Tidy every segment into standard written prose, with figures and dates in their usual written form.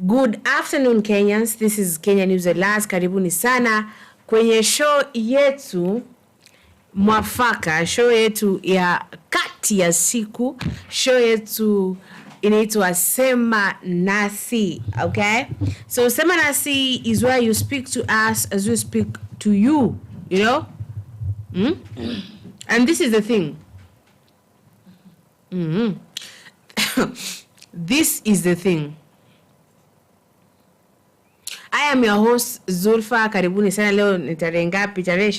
Good afternoon, Kenyans. This is Kenya News at Last. Karibuni sana kwenye show yetu mwafaka, show yetu ya kati ya siku, show yetu inaitwa Sema Nasi, okay? So Sema Nasi is where you speak to us as we speak to you, you know? And this is the thing. This is the thing. I am your host Zulfa. Karibuni sana. Leo ni tarehe ngapi? Tarehe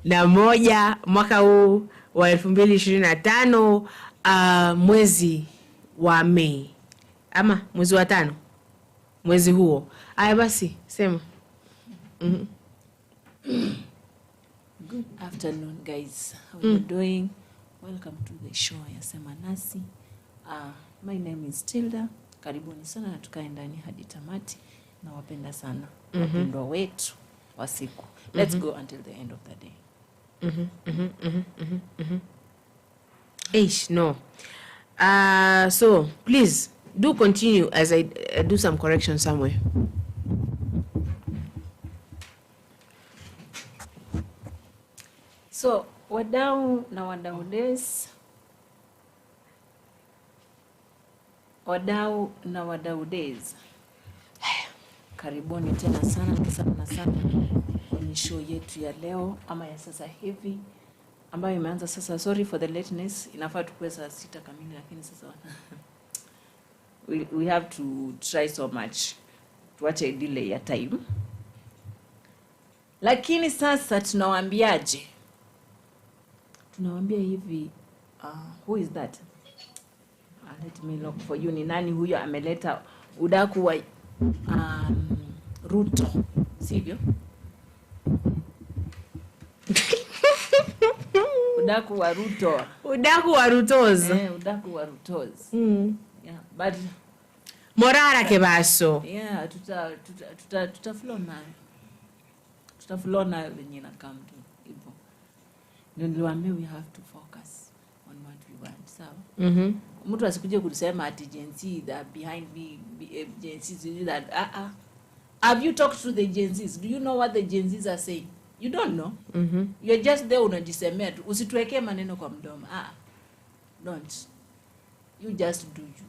21 mwaka huu wa 2025, mwezi wa Mei. Ama mwezi wa 5. Mwezi huo. Aya basi, sema. Good afternoon, guys. How are you doing? Welcome to the show ya Sema Nasi. My name is Tilda. Karibuni sana na tukae ndani hadi tamati. Na wapenda sana. Wapendwa wetu wa siku. Let's go until the end of the day. No. So please do continue as I do some correction somewhere. So, wadau na wadau days. Wadau na wadau days. Karibuni tena sana kwenye show yetu ya leo ama ya sasa hivi ambayo imeanza sasa. Sorry for the lateness. Inafaa tukue saa 6 kamili lakini sasa we have to try so much. Tuache delay ya time. Lakini sasa tunawaambiaje? Tunawaambia hivi, who is that? Let me look for you. Ni nani huyo ameleta udaku wa Ruto, sivyo? Udaku wa Ruto. Udaku wa Rutos. Udaku wa Rutos. Yeah, but Morara kebaso. Yeah, tutaflona venye na come to hivyo. Niliwaambia we have to focus on what we want. Sawa? Mtu asikuje kusema ati Genz that behind me Genz that have you talked to the Genz? Do you know what the Genz are saying? You don't know. You're just there unajisemea tu. Usituwekee maneno kwa mdomo. Don't. You just do you.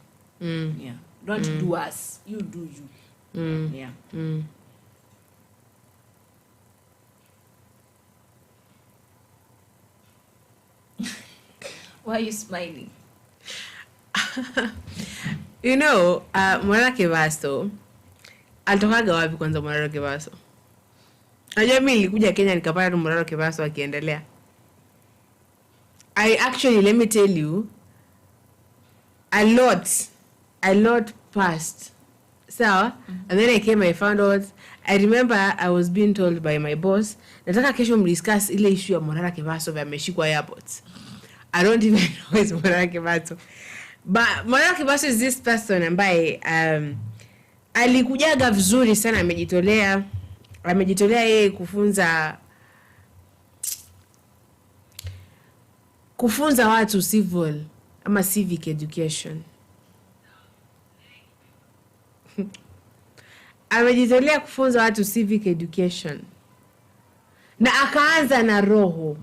Yeah. Don't do us. You do you. Yeah. Why are you smiling? You know, Mwana Kevaso, alitokaga wapi kwanza Mwana Kevaso? Najua mimi nilikuja Kenya nikapata Mwana Kevaso akiendelea. Let me tell you, a lot passed. So, and then I came, I found out, I remember I was being told by my boss, nataka kesho mdiscuss ile issue ya Mwana Kevaso vya ameshikwa airport. I don't even know who is Mwana Kevaso. But Mwana Kevaso is this person ambaye alikujaga vizuri sana, amejitolea yeye kufunza watu civil ama civic education. Amejitolea kufunza watu civic education. Na akaanza na roho.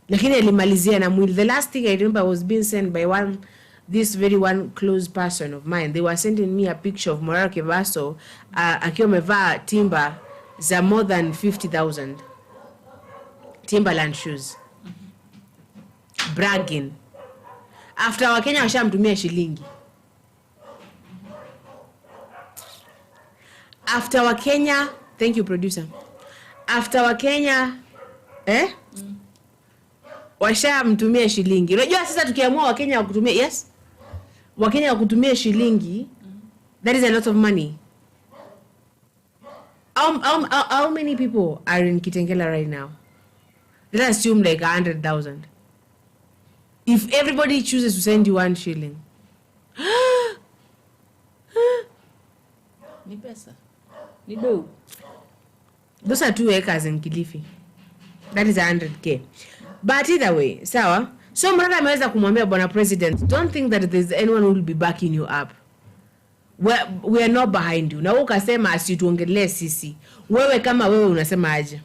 Lakini alimalizia na mwili. The last thing I remember was being sent by this very close person of mine. They were sending me a picture of Mwana Kevaso akiwa amevaa timber za more than 50,000. Timberland shoes. Bragging. After Wakenya washamtumia shilingi. After Wakenya, thank you producer. After Wakenya washamtumia shilingi. Unajua sasa tukiamua Wakenya wakutumia, yes? Wakenya wakutumia shilingi, that is a lot of money. How many people are in Kitengela right now? Let's assume like 100,000. If everybody chooses to send you 1 shilling. Ni pesa. Ni do. Those are 2 acres in Kilifi. That is 100K. But either way, sawa? So Mwana ameweza kumwambia bwana president, don't think that there's anyone who will be backing you up. we are not behind you. Na ukasema asituongelee sisi. Wewe kama wewe unasema aje?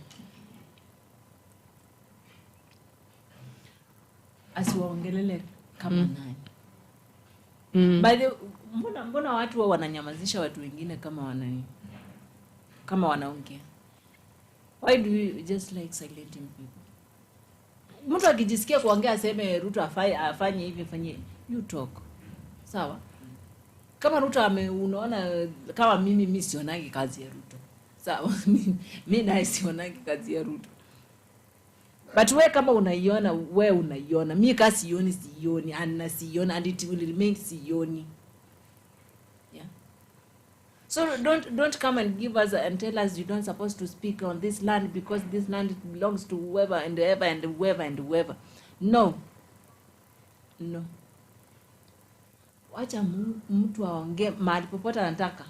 Asiwaongelele kama nani? By the mbona watu wananyamazisha watu wengine kama wanaongea? Why do you just like silencing people? Mtu akijisikia kuongea aseme Ruto afanye hivi fanye, you talk. Sawa? Kama Ruto unaona kama mimi sionagi kazi ya Ruto. Sawa? Mimi na sionagi kazi ya Ruto. But we kama unaiona, we unaiona. Mimi kasi sioni, and it will remain sioni. Yeah. So don't come and give us and tell us you don't supposed to speak on this land because this land belongs to whoever and whoever and whoever and whoever. No. Wacha mtu aongee mahali popote anataka.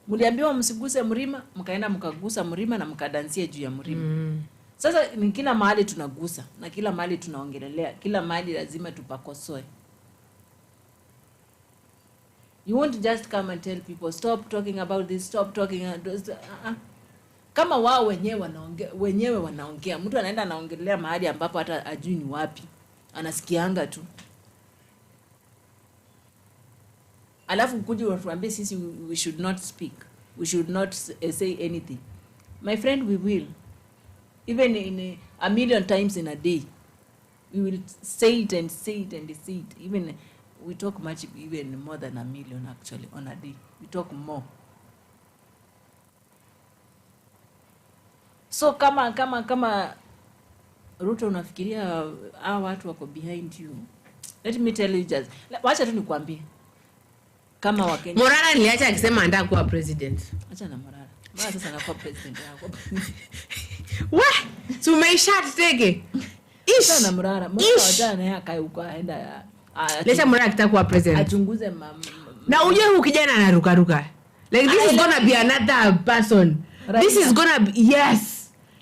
Mliambiwa msiguse mlima, mkaenda mkagusa mlima na mkadansia juu ya mlima. Sasa ni kila mahali tunagusa na kila mahali tunaongelelea, kila mahali lazima tupakosoe. You won't just come and tell people stop talking about this, stop talking Kama wao wenyewe wanaongea, mtu anaenda anaongelea mahali ambapo hata ajui ni wapi, anasikianga tu. Alafu kuji watuambie sisi we should not speak, we should not say anything. My friend, we will. Even in a million times in a day, we will say it and say it and say it. Even we talk much, even more than a million actually on a day. We talk more. So kama Ruto unafikiria hawa watu wako behind you. Let me tell you just. Wacha tu nikwambie. Kama Wakenya. Morara niliacha akisema anataka kuwa president. Acha na Morara. Mbona sasa anakuwa president yako? What? Tumeishat tege. Ish. Na Morara. Mbona wajana yeye akaiuka aenda Leta Morara akitaka kuwa president. Achunguze na uje huyu kijana anaruka. Like this is gonna be another person. Right. This is gonna be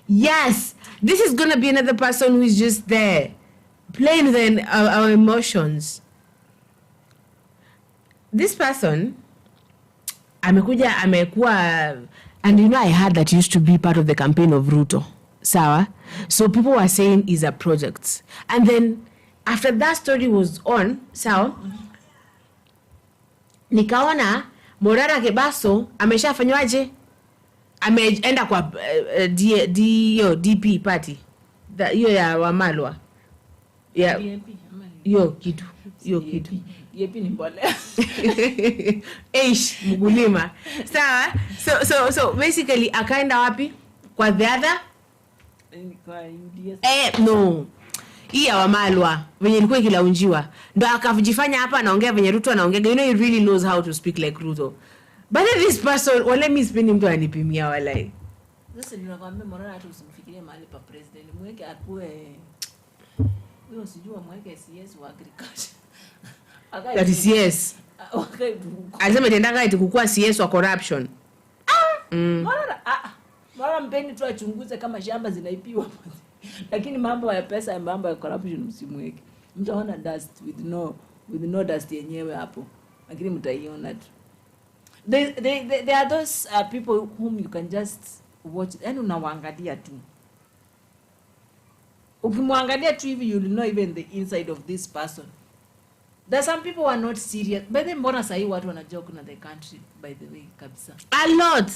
yes. This is gonna be another person who is just there playing with our emotions. This person amekuwa, and you know I heard that used to be part of the campaign of Ruto. Sawa? So people were saying is a project. And then after that story was on, sawa? Nikaona Morara Kebaso ameshafanywaje? Ameenda kwa DP party. Hiyo ya Wamalwa. Yeah. Hiyo kitu. DP ni mbolea. Mgulima. Sawa? So basically akaenda wapi? Kwa the other? Kwa UDS. No. Hii ya Wamalwa venye ilikuwa ikilaunjiwa. Ndo akavijifanya hapa anaongea venye Ruto anaongea. You know he really knows how to speak like Ruto. But this person, wala mi sipendi mtu anipimia walai. Sasa ninakwambia Morara hata usimfikirie mahali pa president. Mweke akue wewe usijua mweke CS wa agriculture. That is yes. Okay. Alisema tendanga eti kukua CS wa corruption. Morara mpeni tu achunguze kama shamba zinaipiwa. Lakini mambo ya pesa, mambo ya corruption msimweke. Mtaona dust with no dust yenyewe hapo. Lakini mtaiona tu. There are those people whom you can just watch and unawaangalia tu. Ukimwangalia tu hivi you'll know even the inside of this person. There are some people who are not serious. But then mbona sahi watu wanajoke na the country by the way kabisa. A lot.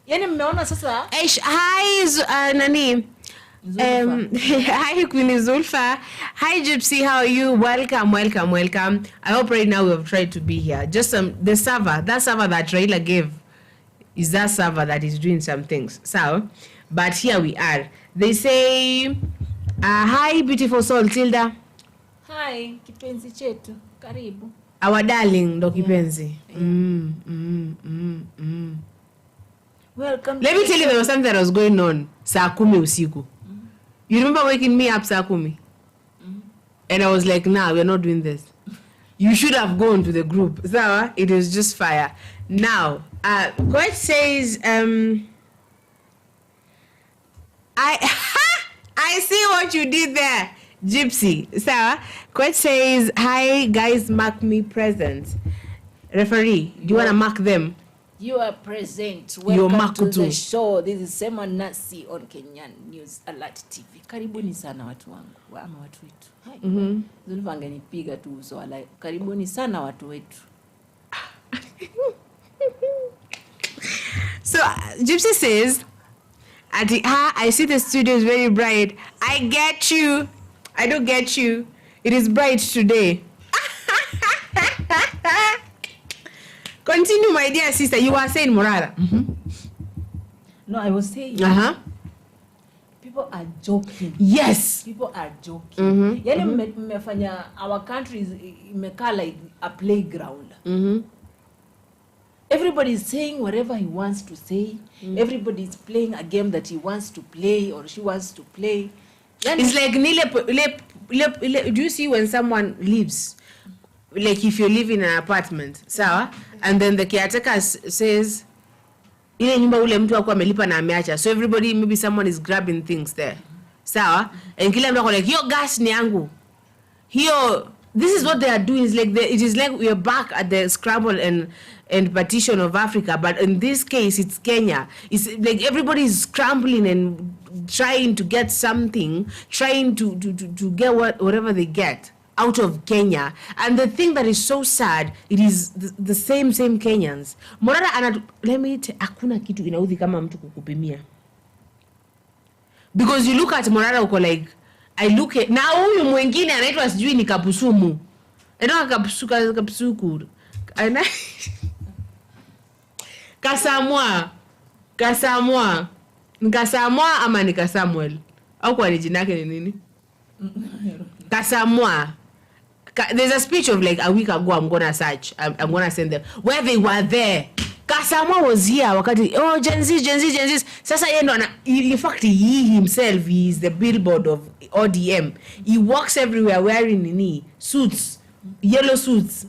Yaani mmeona sasa hi nani hi Queen Zulfa. Hi Gypsy, how are you? Welcome. I hope right now we have tried to be here. Just the server, that server that Raila gave is that server that is doing some things. So, but here we are. They say hi beautiful soul Tilda. Hi kipenzi chetu. Karibu. Our darling ndo kipenzi. Welcome. Let me tell you, there was something that was going on saa 10 usiku. You remember waking me up saa 10? And I was like, nah, we're not doing this. You should have gone to the group. So, it was just fire. Now, God says, I see what you did there, Gypsy. So, God says, hi guys, mark me present. Referee, do you want to mark them? You are present. You're Welcome to Makutu. the show. This is Sema Nasi on Kenyan News Alert TV. Karibuni sana watu wangu. Ama watu wetu. Hai. Zulu wangenipiga tu uso wala. Karibuni sana watu wetu. So Gypsy says, I see the studio is very bright. I get you. I don't get you. It is bright today. Continue, my dear sister. You were saying, Morara. No, I was saying. People are joking. Yes. People are joking. Yani mmefanya our country is imekaa like a playground. Everybody is saying whatever he wants to say. Everybody is playing a game that he wants to play or she wants to play. Yani, it's like do you see when someone leaves? Like if you live in an apartment, sawa, and then the caretaker says ile nyumba ule mtu wako amelipa na ameacha, so everybody, maybe someone is grabbing things there, sawa, and kila mtu like hiyo gas ni yangu, hiyo. This is what they are doing. It's like it is like we are back at the Scramble and partition of Africa, but in this case it's Kenya. It's like everybody is scrambling and trying to get something, trying to get whatever they get out of Kenya. And the thing that is so sad, it is the same Kenyans. Morara hakuna kitu inaudhi kama mtu kukupimia. Because you look at Morara uko like, I look at, na huyu mwingine anaitwa sijui ni Kapusumu. Anaitwa Kapusuku. Kasamwa ama ni Kasamuel? Au kwa jina yake ni nini? Kasamwa. There's a speech of like a week ago. I'm gonna search. I'm gonna send them where they were there. Kasamwa was here wakati Genz. Sasa yeye ndo in fact he himself, he is the billboard of ODM. He walks everywhere wearing suits, yellow suits.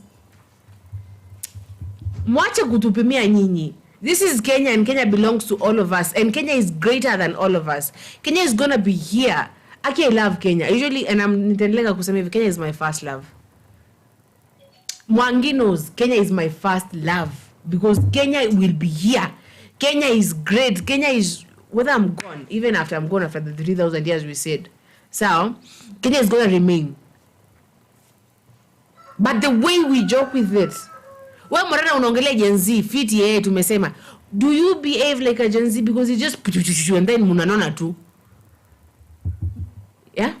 Mwache kutupimia nyinyi. This is Kenya and Kenya belongs to all of us, and Kenya is greater than all of us. Kenya is gonna be here. I love Kenya. Usually, and nitaendelea kusema hivi, Kenya is my first love. Mwangi knows Kenya is my first love because Kenya will be here. Kenya is great. Kenya is, whether I'm gone, even after I'm gone after the 3,000 years we said. So, Kenya is going to remain. But the way we joke with it, well, Morana unaongelea Gen Z, fiti yeye tumesema, do you behave like a Gen Z because you just and then munanona tu? Yeah?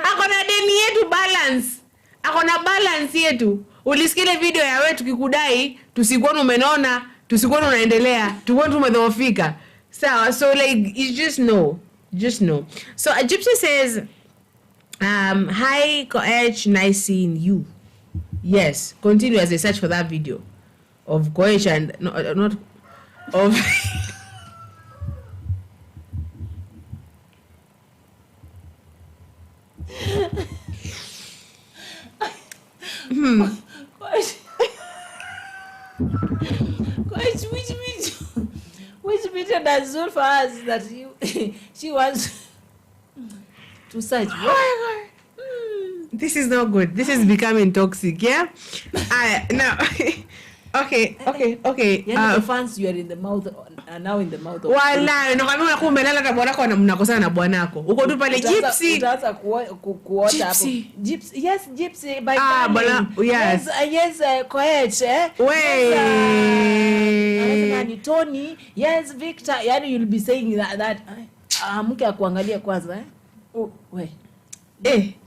Akona deni yetu balance. Akona balance yetu. Ulisikile video ya wetu kikudai, tusikuona umenona, tusikuona unaendelea, tukuona tumedhoofika. So like, you just know. So a Gypsy says, hi Koech, nice seeing you. Yes, continue as I search for that video of Koech and not of Which video does Zul for us that she wants to search? This is not good. This is becoming toxic, yeah? No. Okay. The fans, you are in the mouth, now in the mouth of wala nakwambia umelala na bwanako na mnakosana na bwanako uko tu pale Gypsy. Utaanza kuota hapo Gypsy. Yes, Gypsy by bwana, yes Koech ni Tony, yes Victor, yani you'll be saying that mke akuangalia kwanza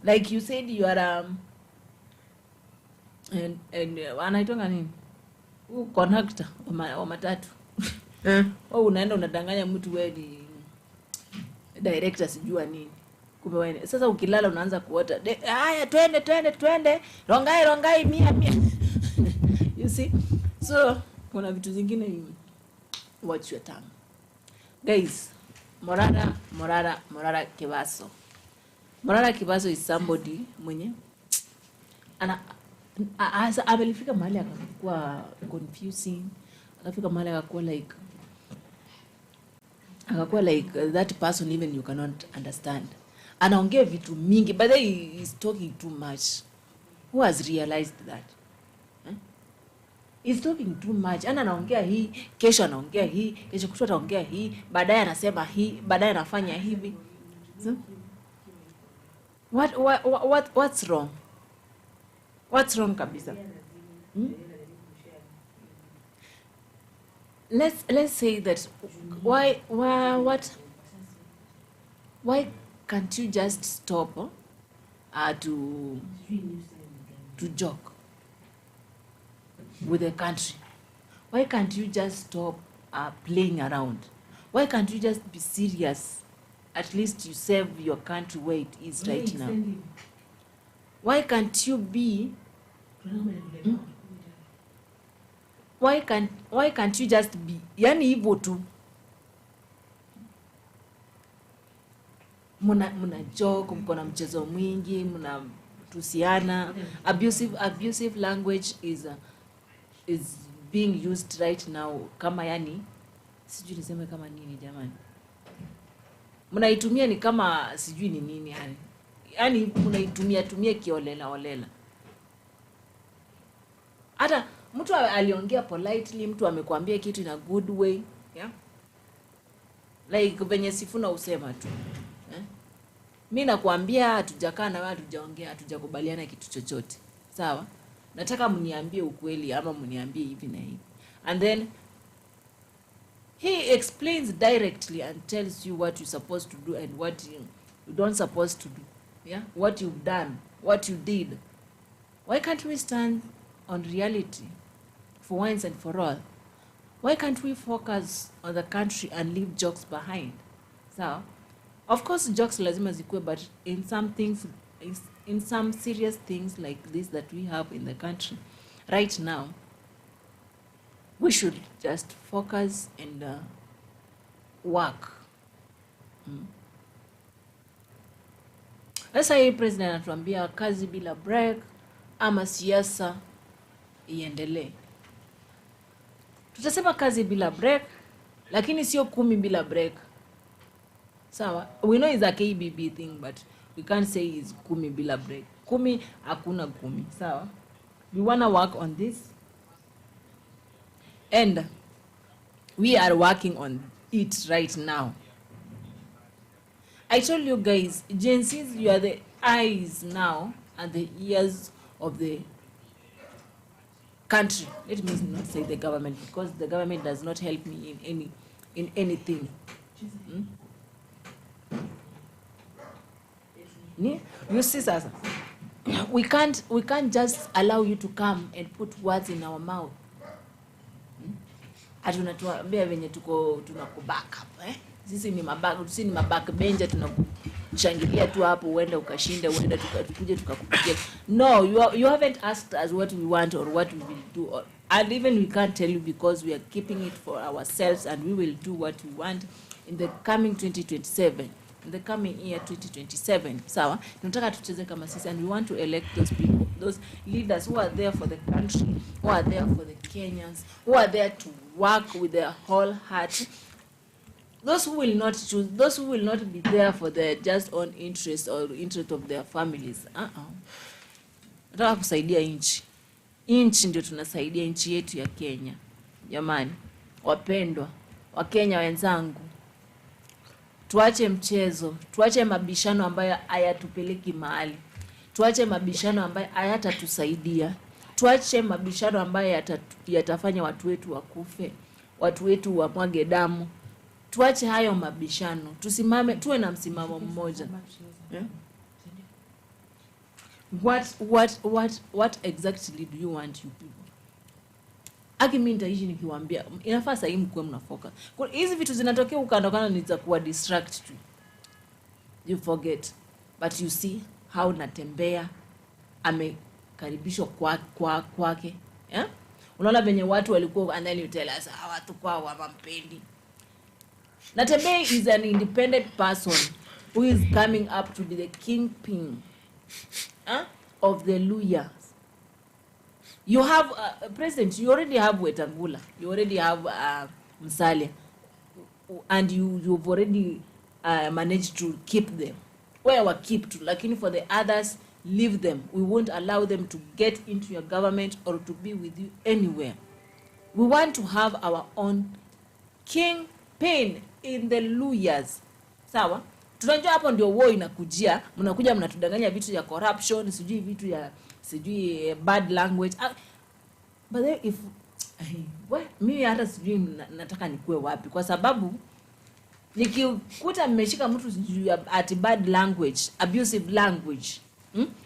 like you said you are and anaitwa nini connector wa matatu. Unaenda unadanganya mtu wewe ni director sijua nini. Kumbe wewe sasa ukilala unaanza kuota. Haya twende. Rongai mia. You see? So kuna vitu zingine watch your tongue. Guys, Morara Kibaso. Morara Kibaso is somebody mwenye amelifika mahali akakuwa confusing, akafika mahali akakuwa like that person even you cannot understand. Anaongea vitu mingi, but he is talking too much. Who has realized that? He's talking too much. Ana anaongea hii, kesho anaongea hii, kesho kutwa anaongea hii, baadaye anasema hii, baadaye anafanya hivi. So, what's wrong? What's wrong kabisa? Let's say that why can't you just stop to joke with the country? Why can't you just stop playing around? Why can't you just be serious? At least you save your country where it is right now. Why can't you be why can't you just be yani hivyo tu? Muna joke, mko na mchezo mwingi, muna tusiana. Abusive language is being used right now kama yani sijui niseme kama nini jamani. Mnaitumia ni kama sijui ni nini yani. Yani mnaitumia kiolela. Hata mtu aliongea politely, mtu amekwambia kitu in a good way, yeah? Like venye Sifuna usema tu. Mimi nakwambia hatujakaa na wewe, hatujaongea, hatujakubaliana kitu chochote. Sawa? Nataka mniambie ukweli ama mniambie hivi na hivi. And then he explains directly and tells you what you're supposed to do and what you don't supposed to do. Yeah? What you've done, what you did. Why can't we stand on reality for once and for all? Why can't we focus on the country and leave jokes behind? So, of course, jokes lazima zikue, but in some things, in some serious things like this that we have in the country right now, we should just focus and work. Sasa hii president anatuambia kazi bila break ama siasa iendelee. Tutasema kazi bila break, lakini sio 10 bila break. Sawa? We know it's a KBB thing, but we can't say it's 10 bila break. 10 hakuna 10. Sawa? We want to work on this. And we are working on it right now. I told you guys, Genz, you are the eyes now and the ears of the country. Let me not say the government, because the government does not help me in anything. You see, sasa, we can't just allow you to come and put words in our mouth. Atunatuambia venye tunakuback up, eh? Sisi ni mabackbencher, tunakushangilia tu hapo, uende ukashinde, uende tukuje tukakupigia. No, you haven't asked us what we want or what we will do, and even we can't tell you because we are keeping it for ourselves, and we will do what we want in the coming 2027, in the coming year 2027. Sawa, tunataka tucheze kama sisi, and we want to elect those people, those leaders who are there for the country, who are there for the Kenyans, who are there to work with their whole heart. Those who will not choose, those who will not be there for their just own interest or interest of their families. Nataka kusaidia nchi. Nchi ndio tunasaidia, nchi yetu ya Kenya. Jamani, wapendwa, wa Kenya wenzangu. Tuache mchezo, tuache mabishano ambayo hayatupeleki mahali. Tuache mabishano ambayo hayatatusaidia. Tuache mabishano ambayo yatafanya watu wetu wakufe, watu wetu wamwage damu. Tuache hayo mabishano. Tusimame, tuwe na msimamo mmoja. Yeah? What exactly do you want, you people? Mimi nitaishi nikiwaambia inafaa sasa mkwe mnafoka. Kwa hizi vitu zinatokea ukandokana ni za kuwa distract tu. You forget. But you see how natembea amekaribishwa kwake. Yeah? Unaona venye watu walikuwa, and then you tell us watu kwao hawampendi. Natembea is an independent person who is coming up to be the kingpin of the Luyas. You have president, you already have Wetangula, you already have Musalia, and you've already managed to keep them. Where were kept to, lakini for the others leave them. We won't allow them to get into your government or to be with you anywhere. We want to have our own kingpin in the Luyas. Sawa? Tunajua hapo ndio war inakujia, mnakuja mnatudanganya vitu ya corruption, sijui vitu ya sijui bad language. But then if mimi hata sijui nataka nikue wapi, kwa sababu nikikuta mmeshika mtu sijui at bad language, abusive language.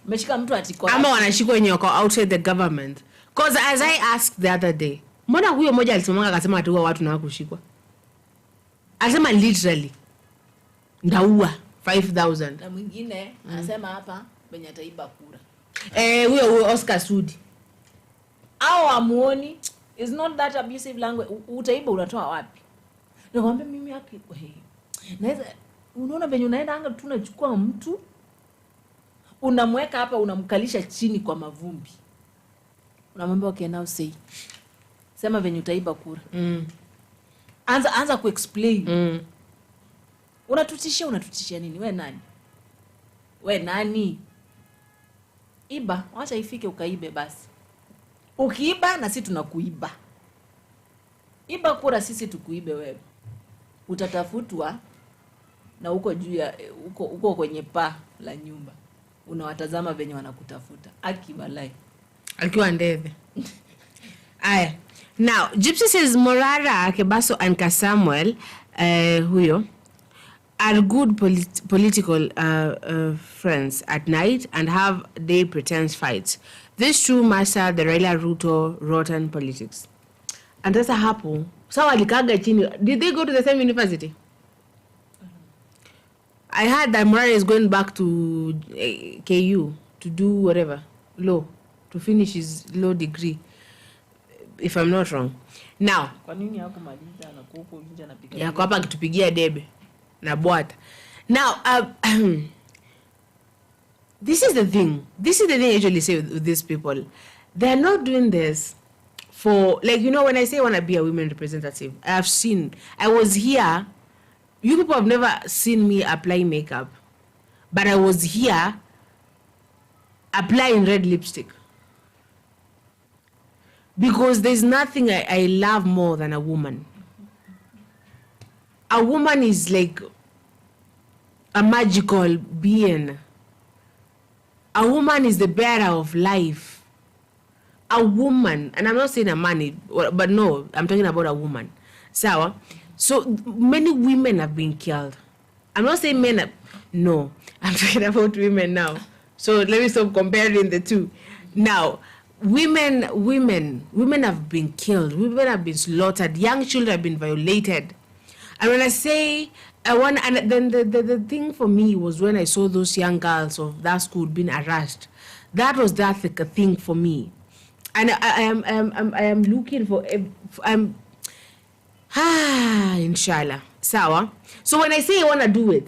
Mmeshika mtu ati ama wanashikwa wenye wako outside the government. Because as I asked the other day, mbona huyo mmoja alisimama akasema ati watu na kushikwa? Alisema literally ndaua 5,000. Na mwingine anasema hapa benye ataiba kura. Huyo Oscar Sudi. Au amuoni is not that abusive language. Utaiba unatoa wapi? Nakwambia mimi yake naweza unaona venye unaenda anga tunachukua mtu unamweka hapa unamkalisha chini kwa mavumbi. Unamwambia okay now say. Sema venye utaiba kura. Anza kuexplain. Unatutishia nini? We nani? Iba, wacha ifike ukaibe basi. Ukiiba na sisi tunakuiba. Iba kura sisi tukuibe wewe. Utatafutwa na uko juu ya uko kwenye paa la nyumba. Unawatazama venye wanakutafuta. Akibalai. Akiwa ndeve. Aya. Now, Gypsy says Morara, Kebaso and Kasamuel, huyo, are good political friends at night and have day pretense fights. This true master the Raila Ruto rotten politics. And that's a hapo. So alikaga chini. Did they go to the same university? I heard that Morara is going back to KU to do whatever, law, to finish his law degree, if I'm not wrong. Now, kwa nini hakumaliza na kuko nje anapiga? Ya kwa hapa kitupigia debe na bwata. Now, this is the thing. This is the thing I usually say with these people. They're not doing this for, like, you know, when I say I want to be a women representative, I was here. You people have never seen me apply makeup, but I was here applying red lipstick. Because there's nothing I love more than a woman. A woman is like a magical being. A woman is the bearer of life. A woman, and I'm not saying a man, but no, I'm talking about a woman. So many women have been killed. I'm not saying men, no, I'm talking about women now. So let me stop comparing the two. Now, women have been killed. Women have been slaughtered. Young children have been violated. And when I say and then the thing for me was when I saw those young girls of that school being harassed. That was that thing for me. And I am looking for inshallah. Sawa. So when I say I want to do it,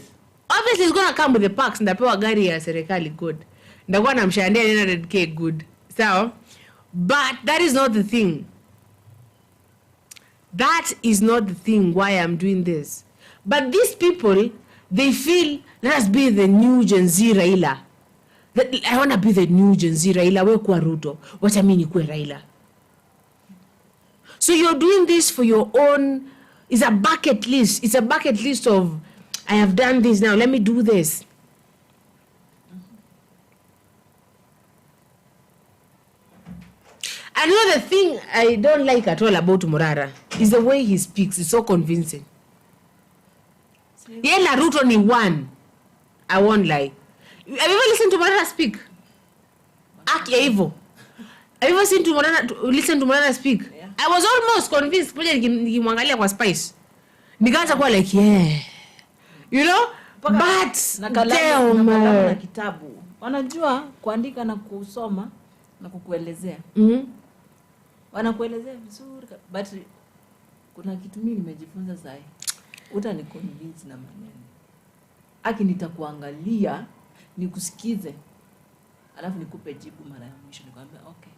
obviously it's going to come with the perks. Ndapewa gari ya serikali good. Ndakuwa namshandia 900k good. Sawa. But that is not the thing. That is not the thing why I'm doing this. But these people, they feel, let us be the new Genz Raila. I want to be the new Genz Raila. We kwa Ruto. What I mean, kwe Raila. So you're doing this for your own. It's a bucket list. It's a bucket list of, I have done this now. Let me do this. And you know the thing I don't like at all about Morara is the way he speaks. It's so convincing. Yela Ruto ni one. I won't lie. Have you ever listened to Morara speak? Aki Evo. Have you ever listened to Morara speak? Yeah. I was almost convinced. Nikimwangalia kwa Spice. Nikaanza kuwa like, yeah. You know? But damn. Na kitabu. Wanajua kuandika na kusoma na kukuelezea. Wanakuelezea vizuri. But kuna kitu mimi nimejifunza sasa. Utani convince na maneno. Aki nitakuangalia, nikusikize. Alafu nikupe jibu mara ya mwisho nikwambia okay.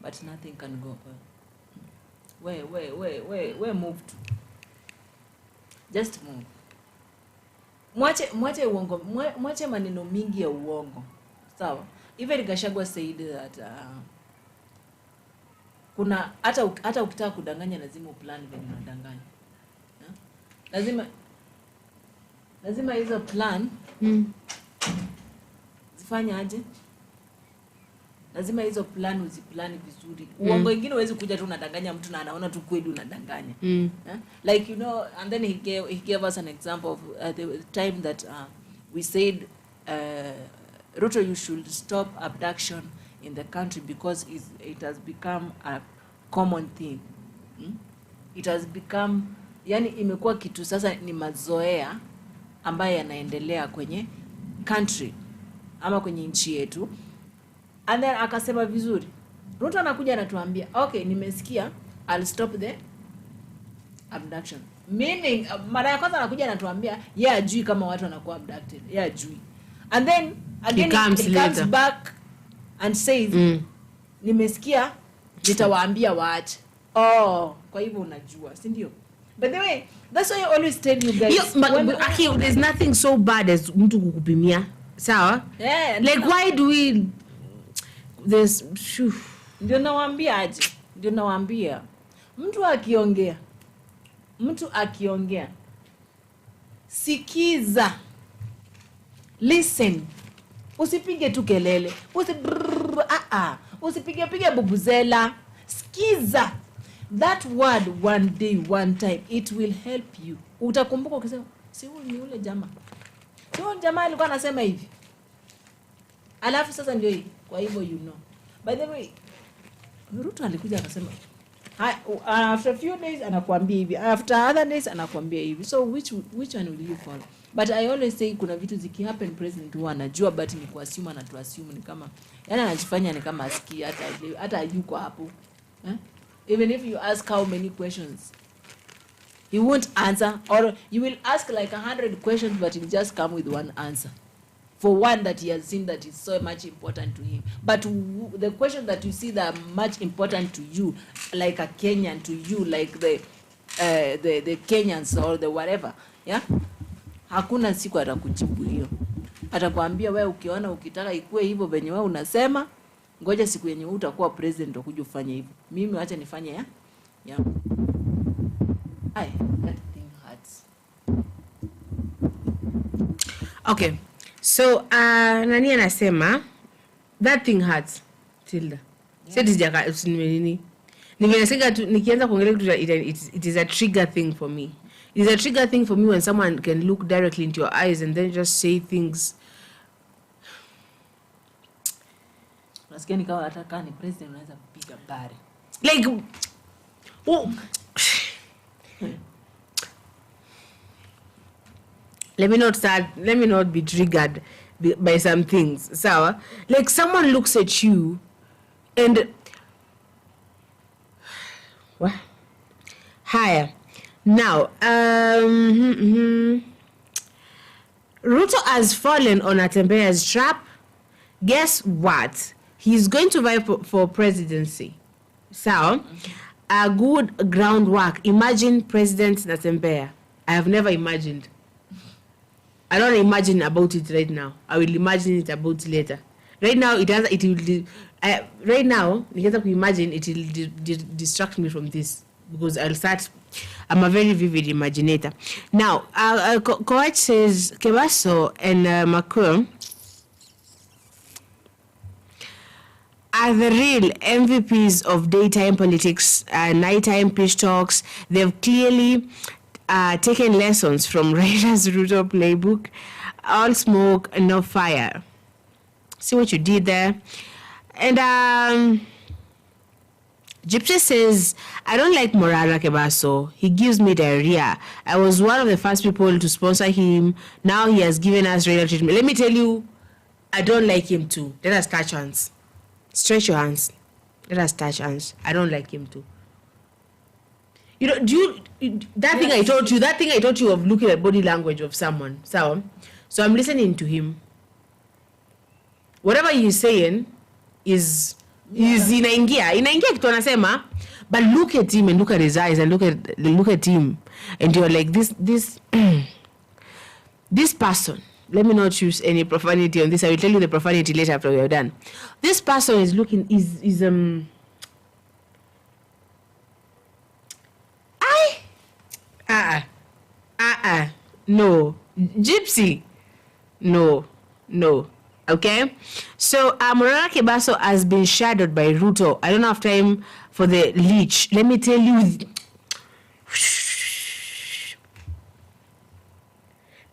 But nothing can go on. We move to. Just move. Mwache uongo, mwache maneno mingi ya uongo. Sawa. Even Gachagua said that kuna hata ukitaka kudanganya lazima uplan venye unadanganya. Lazima hizo plan zifanye aje? Lazima hizo plan uziplani vizuri. Uongo wengine huwezi kuja tu unadanganya mtu na anaona tu kweli unadanganya. Like, you know, and then he gave us an example of the time that we said Ruto, you should stop abduction in the country because it has become a common thing. It has become, yani imekuwa kitu sasa ni mazoea ambayo yanaendelea kwenye country ama kwenye nchi yetu. And then akasema vizuri. Ruto anakuja anatuambia, okay, nimesikia, I'll stop the abduction. Meaning, mara ya kwanza anakuja anatuambia, ajui kama watu wanakuwa abducted. Ajui. And then, again, he comes back and says, nimesikia, nitawaambia waache. Kwa hivyo unajua, si ndio? But the way, that's why I always tell you guys. There's nothing so bad as mtu kukupimia. Sawa? Yeah. Like, why do we... There's... Ndio nawaambia. Mtu akiongea. Sikiza. Listen. Usipige tu kelele. Usipige bubuzela. Sikiza. That word one day, one time, it will help you. Utakumbuka ukisema, si huyu ni ule jamaa. Si huyu jamaa alikuwa anasema hivi. Alafu sasa ndio hii. Kwa hivyo you know. By the way, Ruto alikuja akasema, after a few days anakuambia hivi, after other days anakuambia hivi. So which one will you follow? But I always say kuna vitu zikihappen president huwa anajua, but ni kuassume na tuassume ni kama yani anajifanya ni kama asikii hata yuko hapo. Even if you ask how many questions, he won't answer, or you will ask like 100 questions but he'll just come with one answer for one that he has seen that is so much important to him. But the questions that you see that are much important to you, like a Kenyan to you, like the Kenyans or the whatever, yeah, hakuna siku atakujibu hiyo. Atakwambia wewe ukiona ukitaka ikue hivyo venye wewe unasema, ngoja siku yenye utakuwa president ukuje ufanye hivyo. Mimi acha nifanye ya. That thing hurts. Okay. So nani anasema that thing hurts Tilda. Sasa sijaka nini. Nimesikia tu nikianza kuongelea it is a trigger thing for me. It is a trigger thing for me when someone can look directly into your eyes and then just say things. Nasikia ni kama hata ni president unaweza kupiga bari. Like let me not be triggered by some things. So, like someone looks at you and what? Higher. Now, Ruto has fallen on Natembea's trap. Guess what? He's going to vie for presidency. So, a good groundwork. Imagine President Natembea. I have never imagined. I don't imagine about it right now. I will imagine it about later. Right now, right now, nikianza kuimagine it will distract me from this because I'm a very vivid imaginator. Now, Coach says Kebaso and Macron are the real MVPs of daytime politics, nighttime peace talks. They've clearly taken lessons from Raila's Ruto playbook. All smoke, no fire. See what you did there? And Gypsy says, I don't like Morara Kebaso. He gives me diarrhea. I was one of the first people to sponsor him. Now he has given us Raila treatment. Let me tell you, I don't like him too. Let us touch hands. Stretch your hands. Let us touch hands. I don't like him too. You know, that thing I taught you of looking at body language of someone. So I'm listening to him. Whatever he's saying is inaingia kitu anasema, but look at him and look at his eyes and look at him and you're like this this person let me not use any profanity on this. I will tell you the profanity later after we are done. This person is looking, no. Gypsy. No. Okay? So, Morana Kebaso has been shadowed by Ruto. I don't have time for the leech. Let me tell you.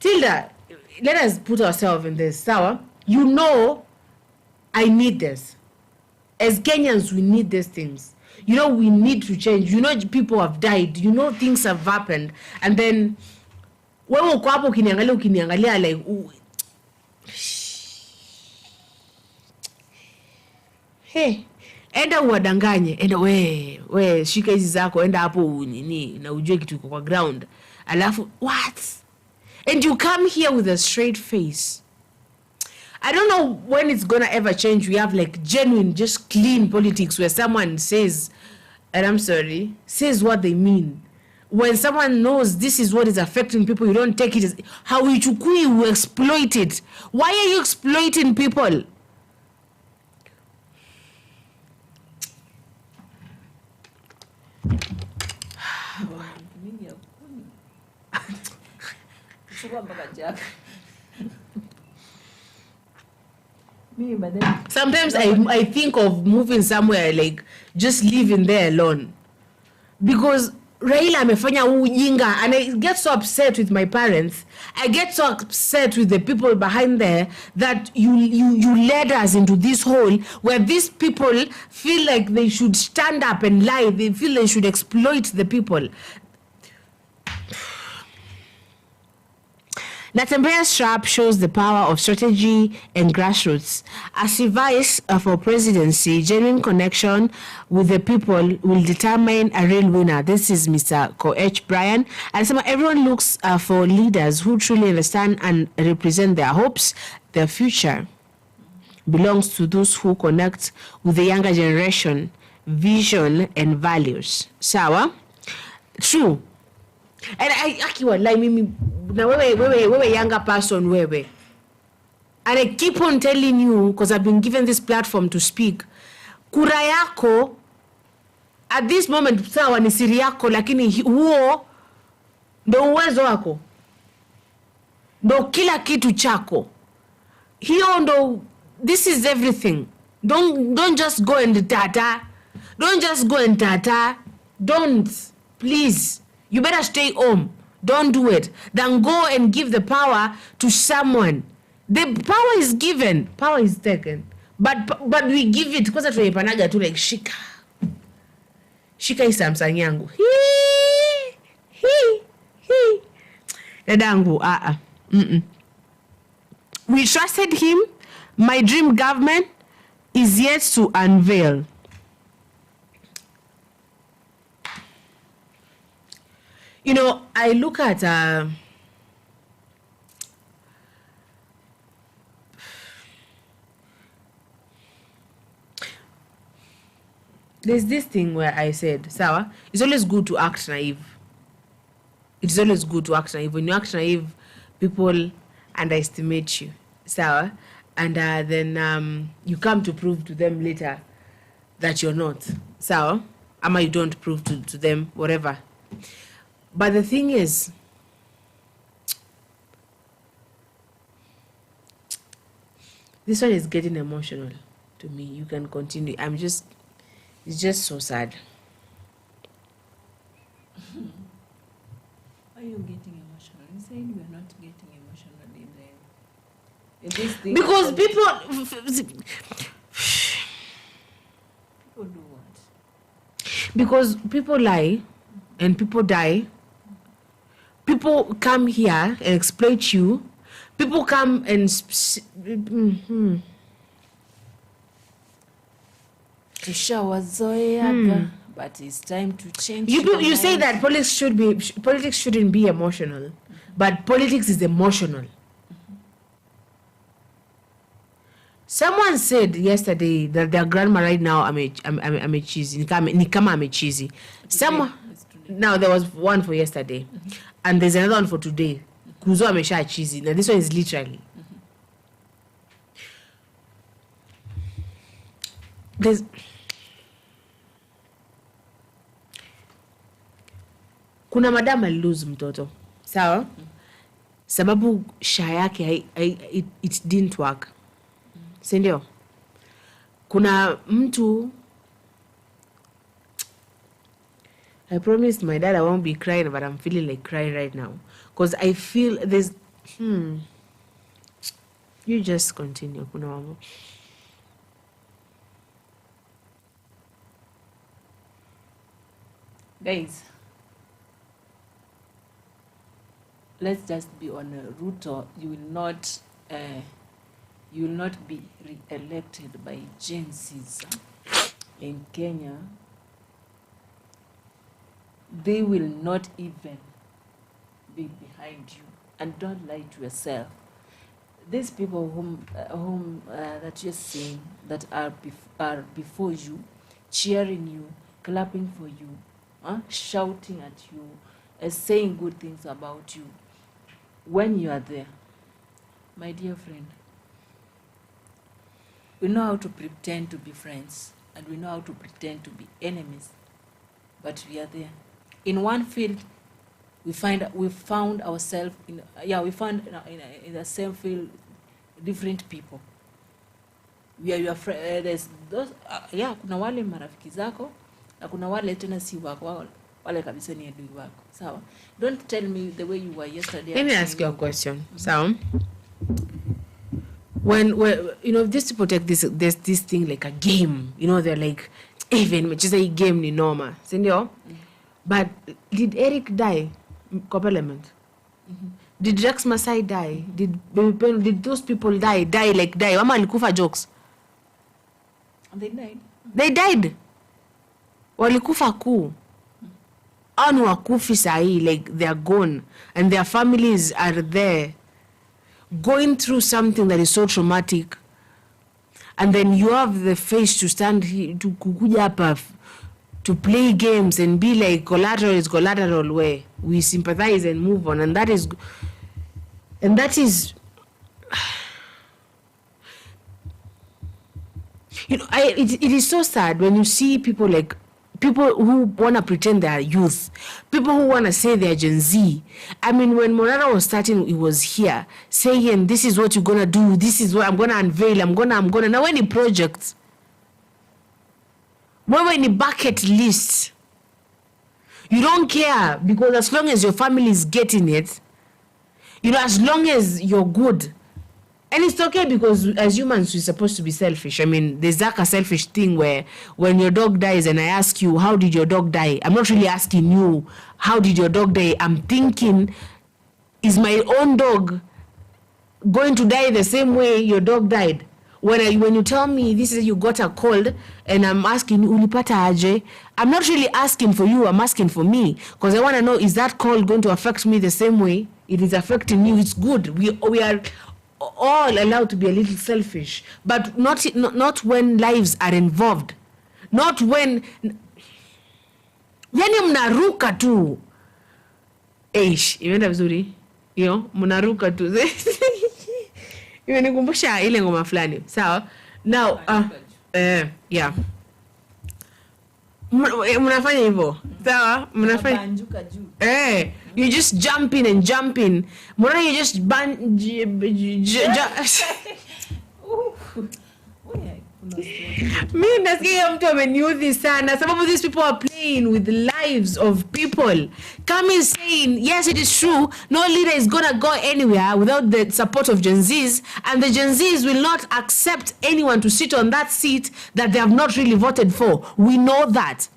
Tilda, let us put ourselves in this. Sawa? You know, I need this. As Kenyans, we need these things. You know, we need to change. You know, people have died. You know, things have happened. And then, when we go up, ukiniangalia, like, hey, enda uwadanganye, enda we shika hizi zako, enda hapo nini na ujue kitu kwa ground. Alafu, what? And you come here with a straight face. I don't know when it's gonna ever change. We have like genuine, just clean politics where someone says, and I'm sorry, says what they mean. When someone knows this is what is affecting people, you don't take it as how you exploit it. Why are you exploiting people? Sometimes I think of moving somewhere, like just living there alone, because Raila amefanya ujinga, and I get so upset with my parents. I get so upset with the people behind there that you led us into this hole where these people feel like they should stand up and lie. They feel they should exploit the people. Natembea's sharp shows the power of strategy and grassroots. As he vies for presidency, genuine connection with the people will determine a real winner. This is Mr. Koech Brian. And everyone looks for leaders who truly understand and represent their hopes. Their future belongs to those who connect with the younger generation, vision, and values. Sawa? True. And I akiwa like mimi na wewe younger person wewe. And I keep on telling you, because I've been given this platform to speak, kura yako at this moment sawa ni siri yako, lakini huo ndo uwezo wako, ndo kila kitu chako, hiyo ndo, this is everything. Don't just go and tata. Don't, please. You better stay home. Don't do it. Then go and give the power to someone. The power is given. Power is taken. But we give it because tunapanaga tu like shika. Shika hii Samsung yangu. Hii. Dadangu, We trusted him. My dream government is yet to unveil. You know, I look at there's this thing where I said, Sawa, it's always good to act naive. It's always good to act naive. When you act naive, people underestimate you. Sawa, and then you come to prove to them later that you're not. Sawa, ama you don't prove to them, whatever. But the thing is, this one is getting emotional to me. You can continue. It's just so sad. Why are you getting emotional? You said you are not getting emotional in this thing. Because people do what? Because people lie and people die. People come here and exploit you. People come and but it's time to change. You say that politics shouldn't be emotional, but politics is emotional. Someone said yesterday that their grandma right now ame cheesy. Ni kama ame cheesy. Now there was one for yesterday, and there's another one for today. Kuzo amesha cheesy. Now this one is literally there's kuna madam alilose mtoto, sawa, sababu sha yake it didn't work, si ndio? Kuna mtu, I promised my dad I won't be crying, but I'm feeling like crying right now because I feel there's you just continue. Kuna mambo. Guys, let's just be on Ruto. You will not be re-elected by Genz in Kenya. They will not even be behind you, and don't lie to yourself. These people whom that you're seeing that are before you, cheering you, clapping for you, shouting at you, saying good things about you, when you are there, my dear friend, we know how to pretend to be friends, and we know how to pretend to be enemies, but we are there. In one field, we found ourselves in the same field, different people. We are your friends. There's those kuna wale marafiki zako na kuna wale tena si wako, wale kabisa ni adui wako. Sawa? Don't tell me the way you were yesterday. Let me ask you a question. So when you know, these people take this thing like a game, you know, they're like, even which is a game ni norma, sindio? But did Eric die? Parliament. Did Rex Masai die? Did those people die? Wama alikufa jokes. And they died. They died. Walikufa ku. Anu wakufi sahi, like they are gone, and their families are there, going through something that is so traumatic, and then you have the face to stand here to kukuja hapa to play games and be like collateral is collateral, where we sympathize and move on, and that is you know, it is so sad when you see people who want to pretend they are youth, people who want to say they are Gen Z. I mean, when Morara was starting, he was here saying, this is what you're going to do, this is what I'm going to unveil, I'm going to. Now, any projects, when any bucket list, you don't care, because as long as your family is getting it, you know, as long as you're good. And it's okay, because as humans, we're supposed to be selfish. I mean, there's like a selfish thing where when your dog dies and I ask you, how did your dog die? I'm not really asking you, how did your dog die? I'm thinking, is my own dog going to die the same way your dog died? When you tell me this is you got a cold and I'm asking you, ulipata aje? I'm not really asking for you, I'm asking for me. Because I want to know, is that cold going to affect me the same way it is affecting you? It's good. We are all allowed to be a little selfish, but not when lives are involved. Not when yani mnaruka tu. Imeenda vizuri. Mnaruka tu. Imenikumbusha ile ngoma fulani. Sawa? Now yeah. Mnafanya hivyo. Sawa? Mnafanya you just jump in. Mbona you just mimi nasikia mtu ameniudhi sana sababu these people are playing with the lives of people. Coming saying, yes, it is true, no leader is gonna go anywhere without the support of Gen Zs, and the Gen Zs will not accept anyone to sit on that seat that they have not really voted for. We know that.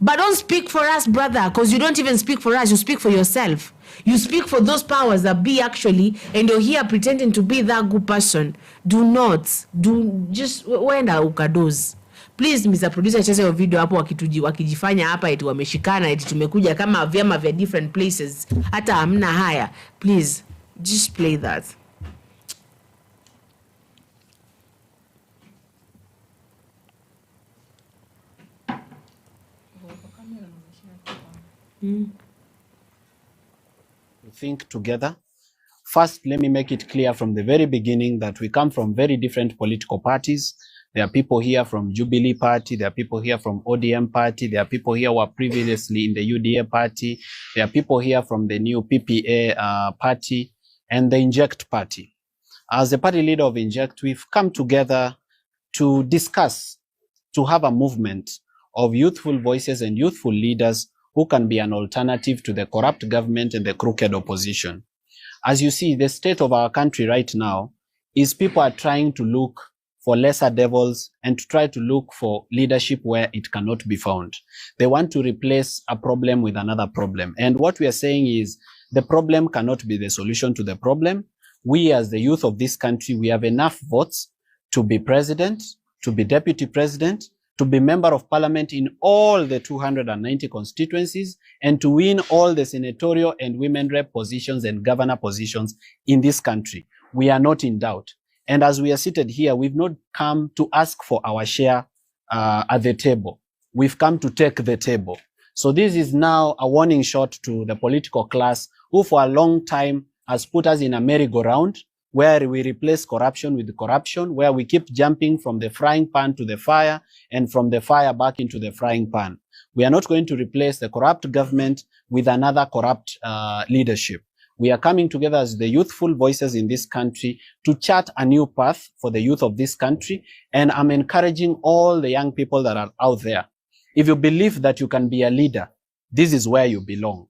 But don't speak for us, brother, because you don't even speak for us, you speak for yourself. You speak for those powers that be actually, and you're here pretending to be that good person. Just wenda ukadozi. Please, Mr. Producer, cheze video hapo wakijifanya hapa eti wameshikana eti tumekuja kama vyama vya different places. Hata hamna haya. Please, just play that. Think together. First, let me make it clear from the very beginning that we come from very different political parties. There are people here from Jubilee Party. There are people here from ODM Party. There are people here who were previously in the UDA Party. There are people here from the new PPA Party and the Inject Party. As the party leader of Inject, we've come together to discuss, to have a movement of youthful voices and youthful leaders who can be an alternative to the corrupt government and the crooked opposition. As you see, the state of our country right now is people are trying to look for lesser devils and to try to look for leadership where it cannot be found. They want to replace a problem with another problem. And what we are saying is the problem cannot be the solution to the problem. We as the youth of this country, we have enough votes to be president, to be deputy president, to be member of parliament in all the 290 constituencies, and to win all the senatorial and women rep positions and governor positions in this country. We are not in doubt. And as we are seated here, we've not come to ask for our share at the table. We've come to take the table. So this is now a warning shot to the political class who for a long time has put us in a merry-go-round where we replace corruption with corruption, where we keep jumping from the frying pan to the fire and from the fire back into the frying pan. We are not going to replace the corrupt government with another corrupt leadership. We are coming together as the youthful voices in this country to chart a new path for the youth of this country. And I'm encouraging all the young people that are out there. If you believe that you can be a leader, this is where you belong.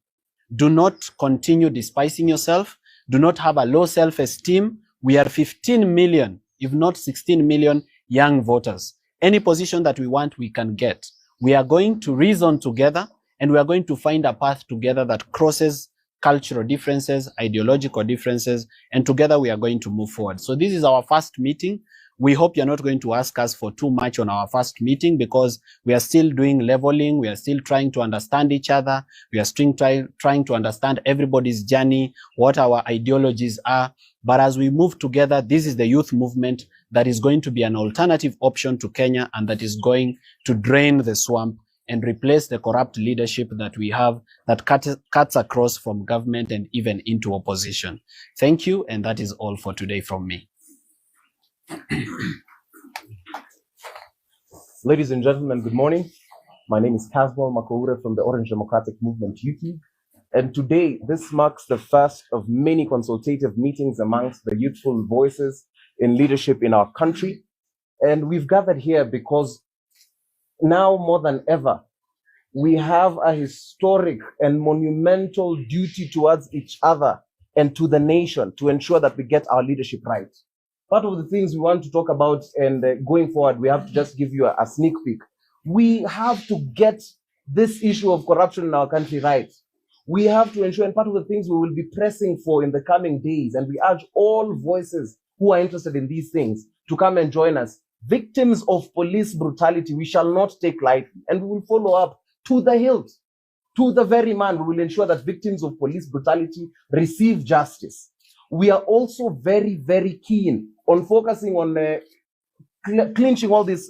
Do not continue despising yourself. Do not have a low self-esteem. We are 15 million, if not 16 million young voters. Any position that we want, we can get. We are going to reason together and we are going to find a path together that crosses cultural differences, ideological differences, and together we are going to move forward. So this is our first meeting. We hope you're not going to ask us for too much on our first meeting because we are still doing leveling. We are still trying to understand each other. We are still trying to understand everybody's journey, what our ideologies are. But as we move together, this is the youth movement that is going to be an alternative option to Kenya and that is going to drain the swamp and replace the corrupt leadership that we have that cuts across from government and even into opposition. Thank you, and that is all for today from me. Ladies and gentlemen, good morning. My name is Caswell Makoure from the Orange Democratic Movement YouTube. And today, this marks the first of many consultative meetings amongst the youthful voices in leadership in our country. And we've gathered here because now more than ever, we have a historic and monumental duty towards each other and to the nation to ensure that we get our leadership right. Part of the things we want to talk about and going forward, we have to just give you a sneak peek. We have to get this issue of corruption in our country right. We have to ensure, and part of the things we will be pressing for in the coming days, and we urge all voices who are interested in these things to come and join us. Victims of police brutality, we shall not take lightly, and we will follow up to the hilt, to the very man. We will ensure that victims of police brutality receive justice. We are also very, very keen on focusing on clinching all these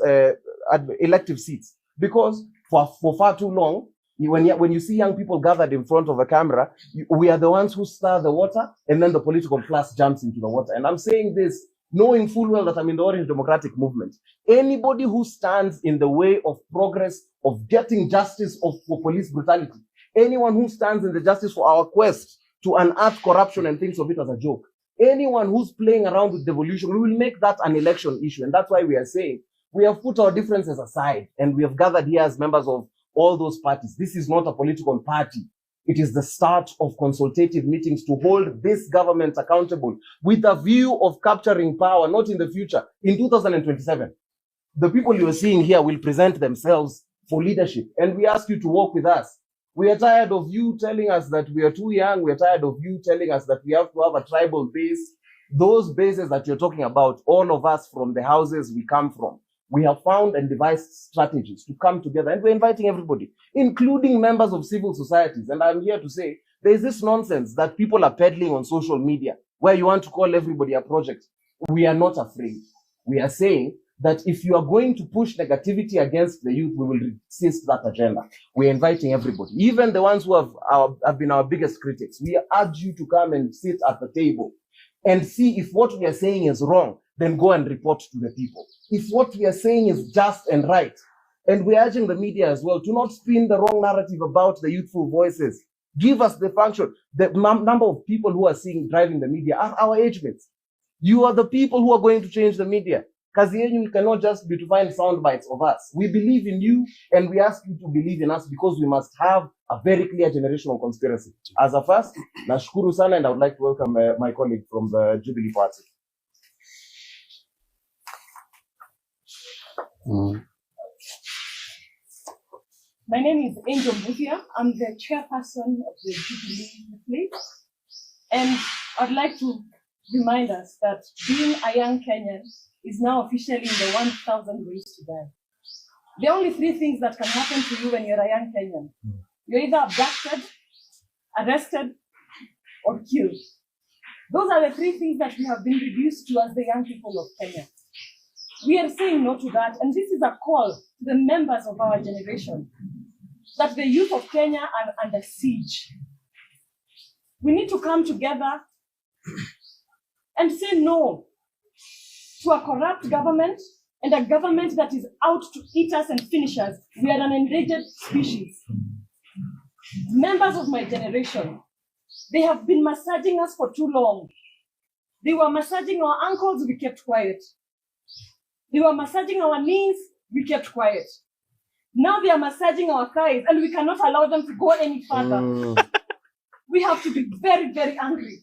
elective seats, because for far too long, when you see young people gathered in front of a camera, we are the ones who stir the water, and then the political class jumps into the water. And I'm saying this knowing full well that I'm in the Orange Democratic Movement. Anybody who stands in the way of progress, of getting justice for police brutality, anyone who stands in the justice for our quest to unearth corruption and thinks of it as a joke, anyone who's playing around with devolution, we will make that an election issue. And that's why we are saying we have put our differences aside and we have gathered here as members of all those parties. This is not a political party. It is the start of consultative meetings to hold this government accountable with a view of capturing power, not in the future, in 2027. The people you are seeing here will present themselves for leadership, and we ask you to work with us. We are tired of you telling us that we are too young. We are tired of you telling us that we have to have a tribal base. Those bases that you're talking about, all of us from the houses we come from, we have found and devised strategies to come together, and we're inviting everybody, including members of civil societies. And I'm here to say there's this nonsense that people are peddling on social media where you want to call everybody a project. We are not afraid. We are saying that if you are going to push negativity against the youth, we will resist that agenda. We're inviting everybody, even the ones who have been our biggest critics. We urge you to come and sit at the table and see if what we are saying is wrong, then go and report to the people. if what we are saying is just and right. And we're urging the media as well to not spin the wrong narrative about the youthful voices. Give us the function. The number of people who are driving the media are our age mates. You are the people who are going to change the media. Because you cannot just be to find sound bites of us. We believe in you, and we ask you to believe in us because we must have a very clear generational conspiracy. As a first, nashukuru sana, and I would like to welcome my colleague from the Jubilee Party. My name is Angel Mutia. I'm the chairperson of the Jubilee League. And I'd like to remind us that being a young Kenyan is now officially in the 1,000 ways to die. There are only 3 things that can happen to you when you're a young Kenyan. You're either abducted, arrested, or killed. Those are the 3 things that we have been reduced to as the young people of Kenya. We are saying no to that, and this is a call to the members of our generation that the youth of Kenya are under siege. We need to come together and say no to a corrupt government and a government that is out to eat us and finish us. We are an endangered species. Members of my generation, they have been massaging us for too long. They were massaging our ankles, we kept quiet. They were massaging our knees, we kept quiet. Now they are massaging our thighs, and we cannot allow them to go any further. We have to be very, very angry.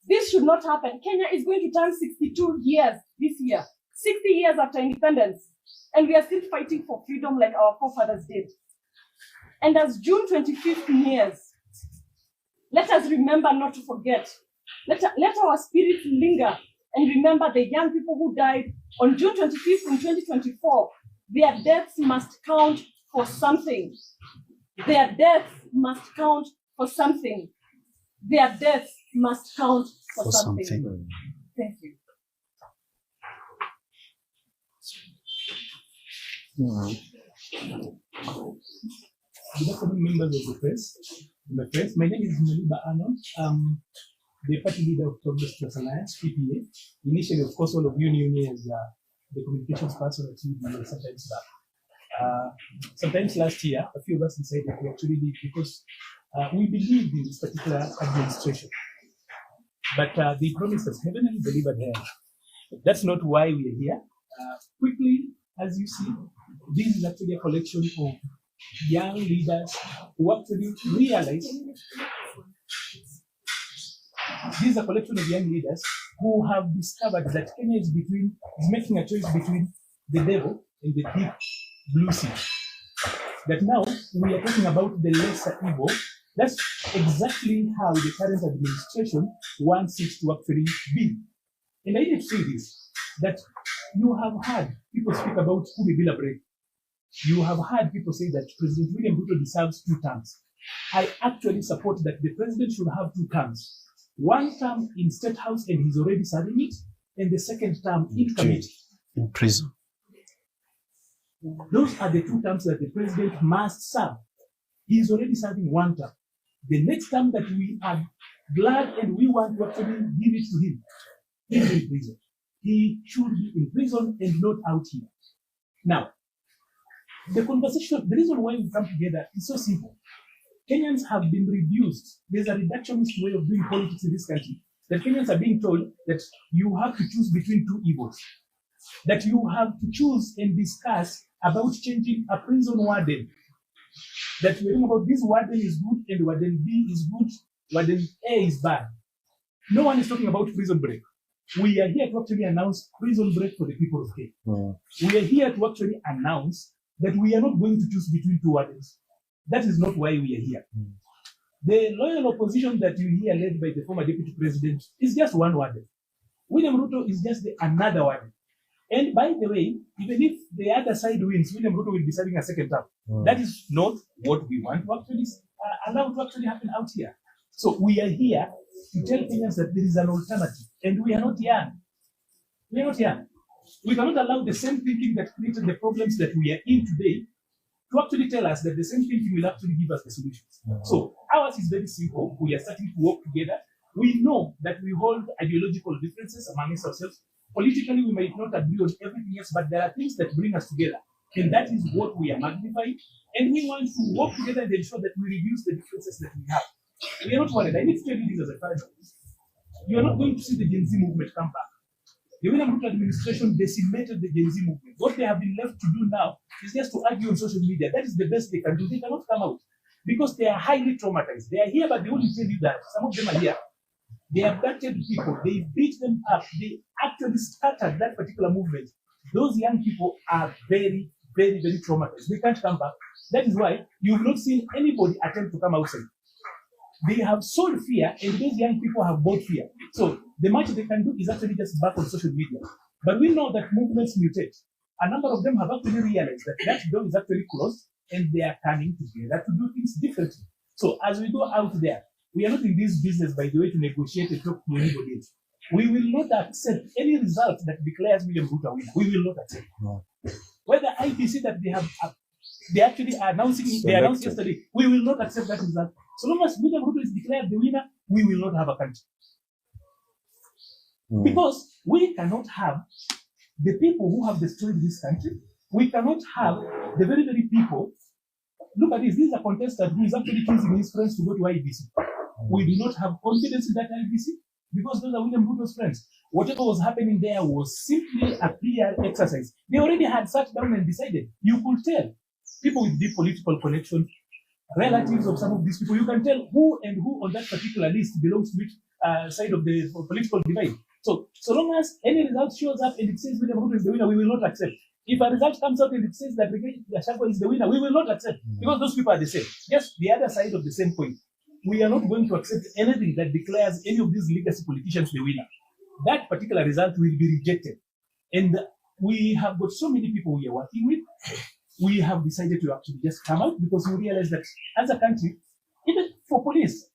This should not happen. Kenya is going to turn 62 years this year, 60 years after independence, and we are still fighting for freedom like our forefathers did. And as June 25th nears, let us remember not to forget. Let our spirits linger and remember the young people who died on June 25th in 2024. Their deaths must count for something. Their deaths must count for something. Their deaths must count for something. Thank you. Good afternoon, members of the press. My name is Maliba Anon. The party leader of Progress Plus Alliance, PPA. Initially, of course, all of you knew me as the communications person at TV sometimes back. Sometimes last year, a few of us decided to actually leave because we believed in this particular administration. But they promised us heaven and delivered hell. That's not why we are here. Quickly, as you see, this is actually a collection of young leaders who actually realize. This is a collection of young leaders who have discovered that Kenya is making a choice between the devil and the deep blue sea. That now we are talking about the lesser evil. That's exactly how the current administration wants it to actually be. And I need to say this, that you have heard people speak about Kubibila break. You have heard people say that President William Ruto deserves 2 terms. I actually support that the president should have 2 terms. 1 term in State House, and he's already serving it, and the 2nd term in committee. In prison. Those are the 2 terms that the president must serve. He's already serving 1 term. The next term that we are glad and we want to actually give it to him, he's in prison. He should be in prison and not out here. Now, the conversation, the reason why we come together is so simple. Kenyans have been reduced. There's a reductionist way of doing politics in this country. That Kenyans are being told that you have to choose between 2 evils. That you have to choose and discuss about changing a prison warden. That we're talking about this warden is good and warden B is good, warden A is bad. No one is talking about prison break. We are here to actually announce prison break for the people of Kenya. We are here to actually announce that we are not going to choose between 2 wardens. That is not why we are here. The loyal opposition that you hear led by the former deputy president is just one warden. William Ruto is just another warden. And by the way, even if the other side wins, William Ruto will be serving a 2nd term. That is not what we want to actually allow to actually happen out here. So we are here to tell Kenyans that there is an alternative, and we are not young. We are not young. We cannot allow the same thinking that created the problems that we are in today to actually tell us that the same thinking will actually give us the solutions. So ours is very simple. We are starting to work together. We know that we hold ideological differences amongst ourselves, Politically, we might not agree on everything else, but there are things that bring us together. And that is what we are magnifying. And we want to work together and ensure that we reduce the differences that we have. We are not worried. I need to tell you this as a father. You are not going to see the Gen Z movement come back. The William Ruto administration decimated the Gen Z movement. What they have been left to do now is just to argue on social media. That is the best they can do. They cannot come out because they are highly traumatized. They are here, but they only tell you that some of them are here. They abducted people. They beat them up. They actually scattered that particular movement. Those young people are very, very, very traumatized. They can't come back. That is why you've not seen anybody attempt to come outside. They have sold fear, and those young people have bought fear. So the much they can do is actually just back on social media. But we know that movements mutate. A number of them have actually realized that that door is actually closed, and they are coming together to do things differently. So as we go out there, we are not in this business, by the way, to negotiate and talk to anybody else. We will not accept any result that declares William Ruto winner. We will not accept. Whether IPC that they actually are announcing, they announced yesterday, we will not accept that result. So long as William Ruto is declared the winner, we will not have a country. Because we cannot have the people who have destroyed this country. We cannot have the very, very people. Look at this. This is a contestant who is actually choosing his friends to go to IBC. We do not have confidence in that IBC because those are William Ruto's friends. Whatever was happening there was simply a PR exercise. They already had sat down and decided. You could tell people with deep political connection, relatives of some of these people, you can tell who and who on that particular list belongs to which side of the political divide. So long as any result shows up and it says William Ruto is the winner, we will not accept. If a result comes out and it says that Gachagua is the winner, we will not accept because those people are the same. Just the other side of the same coin. We are not going to accept anything that declares any of these legacy politicians the winner. That particular result will be rejected. And we have got so many people we are working with. We have decided to actually just come out because we realize that as a country, even for police,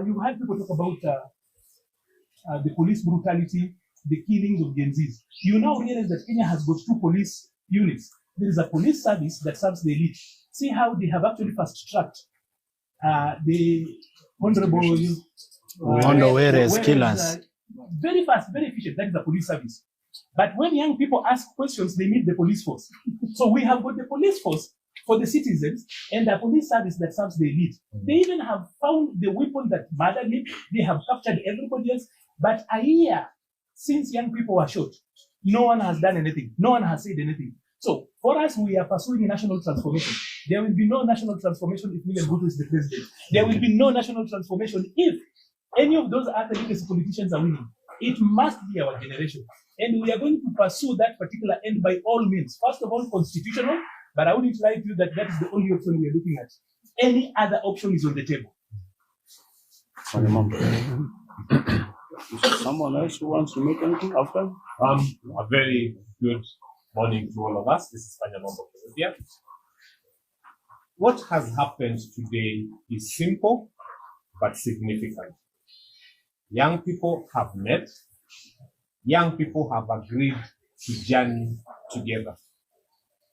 you had people talk about the police brutality, the killings of Gen Zs. You now realize that Kenya has got 2 police units. There is a police service that serves the elite. See how they have actually fast-tracked the honorable killers. Very fast, very efficient. That is the police service. But when young people ask questions, they need the police force. So we have got the police force for the citizens and the police service that serves the elite. They even have found the weapon that murdered him. They have captured everybody else. But a year since young people were shot, no one has done anything. No one has said anything. So for us, we are pursuing a national transformation. There will be no national transformation if William Ruto is the president. There will be no national transformation if any of those other legacy politicians are winning. It must be our generation. And we are going to pursue that particular end by all means. First of all, constitutional, but I wouldn't lie to you that that is the only option we are looking at. Any other option is on the table. Someone else who wants to make anything after? A very good morning to all of us. This is Panyamombo here. What has happened today is simple but significant. Young people have met. Young people have agreed to journey together.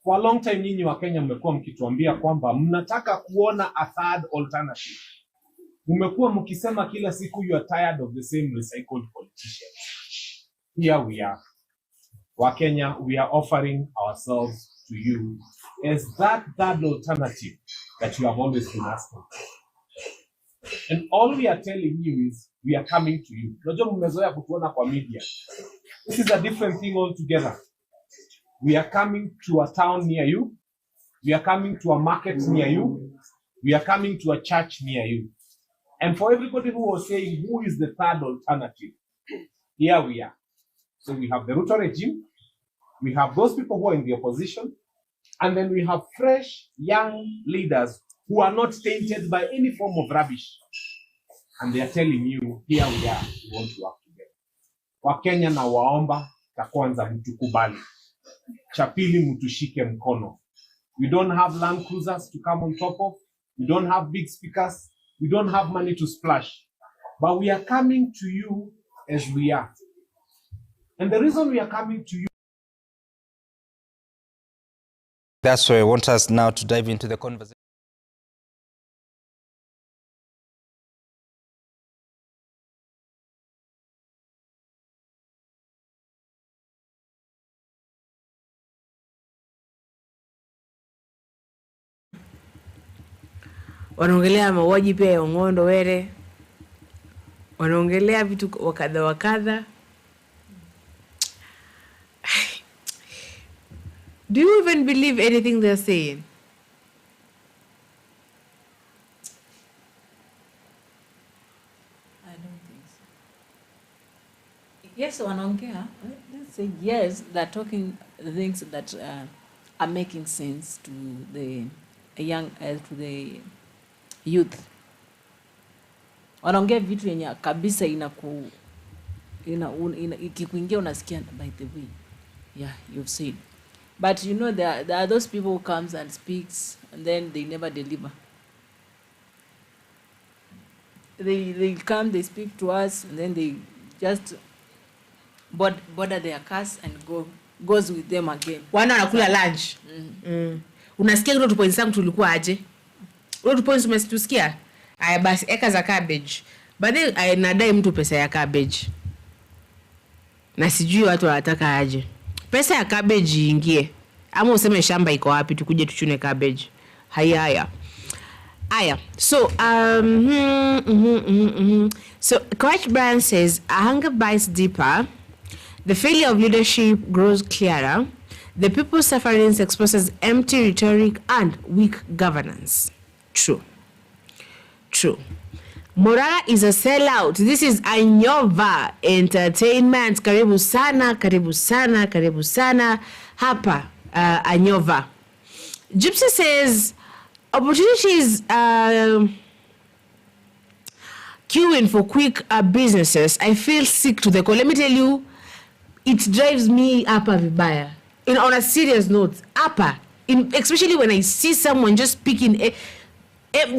For a long time, nyinyi wa Kenya mmekuwa mkituambia kwamba mnataka kuona a third alternative. Mmekuwa mkisema kila siku you are tired of the same recycled politicians. Here we are. Wa Kenya, we are offering ourselves to you as that third alternative that you have always been asking. And all we are telling you is we are coming to you. Unajua mmezoea kutuona kwa media. This is a different thing altogether. We are coming to a town near you. We are coming to a market near you. We are coming to a church near you. And for everybody who was saying, who is the third alternative? Here we are. So we have the Ruto regime. We have those people who are in the opposition. And then we have fresh, young leaders who are not tainted by any form of rubbish. And they are telling you, here we are, we want to work together. Wakenya na waomba, cha kwanza mtukubali. Cha pili mtushike mkono. We don't have Land Cruisers to come on top of. We don't have big speakers. We don't have money to splash. But we are coming to you as we are. And the reason we are coming to you. That's why I want us now to dive into the conversation. wanaongelea mauaji pia ya Ong'ondo Were, wanaongelea vitu wakadha. Do you even believe anything they're saying? I don't think so. Yes, wanaongea. Let's say yes, they're talking things that are making sense to the young, to the youth. Wanaongea vitu yenye kabisa ikikuingia unasikia, by the way, yeah, you've said. But you know, there are those people who comes and speaks and then they never deliver. They come, they speak to us, and then they just border their cars and goes with them again. Wana wanakula lunch. Unasikia kitu points zangu tulikuwa aje? Ule points umesitusikia? Aya basi eka za cabbage. Baadaye nadai mtu pesa ya cabbage. Na sijui watu wanataka aje. Pesa ya cabbage iingie. Ama useme shamba iko wapi tukuje tuchune cabbage. Haya. Aya. So so Coach Brian says a hunger bites deeper. The failure of leadership grows clearer. The people's sufferings exposes empty rhetoric and weak governance. True. Morara is a sellout. This is Anyova Entertainment. Karibu sana. Hapa, Anyova. Gypsy says, opportunities queuing for quick businesses. I feel sick to the core. Let me tell you, it drives me up vibaya. On a serious note, especially when I see someone just speaking,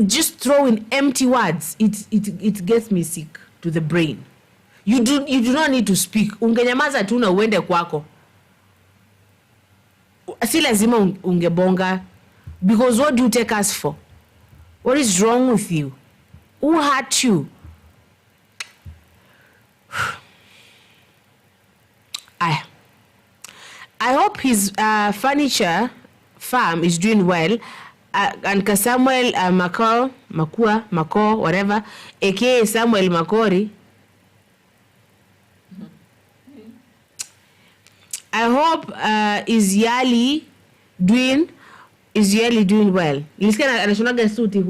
just throwing empty words, it gets me sick to the brain. You do not need to speak. Ungenyamaza tu na uende kwako. Si lazima ungebonga. Because what do you take us for? What is wrong with you? Who hurt you? I hope his furniture farm is doing well. And Samuel Makor, whatever, aka Samuel Makori. I hope is Yali doing well. Nilisikia anashonaga suti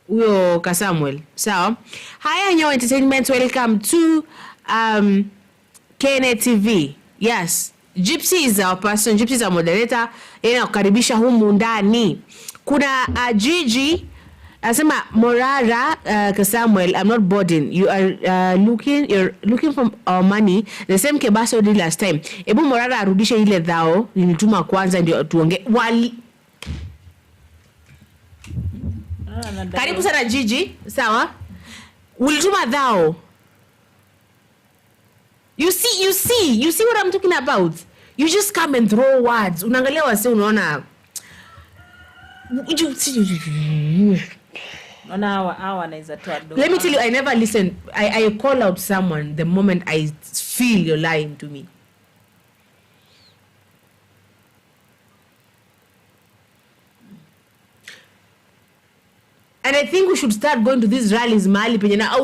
huyo Kasamuel. Sawa. Hi Anyo Entertainment, welcome to KNA TV. Yes. Gypsy is our person. Gypsy is our moderator. Yeye kukaribisha humu ndani. Kuna Gigi asema Morara Samuel, I'm not boarding. You're looking for our money. The same kebaso did last time. Ebu Morara arudishe ile dhao nilituma kwanza ndio tuonge. Karibu sana Gigi. Sawa? Ulituma dhao. You see what I'm talking about? You just come and throw words. Unaangalia wase unaona. Let me tell you, I never listen. I call out someone the moment I feel you're lying to me. And I think we should start going to these rallies mahali penye na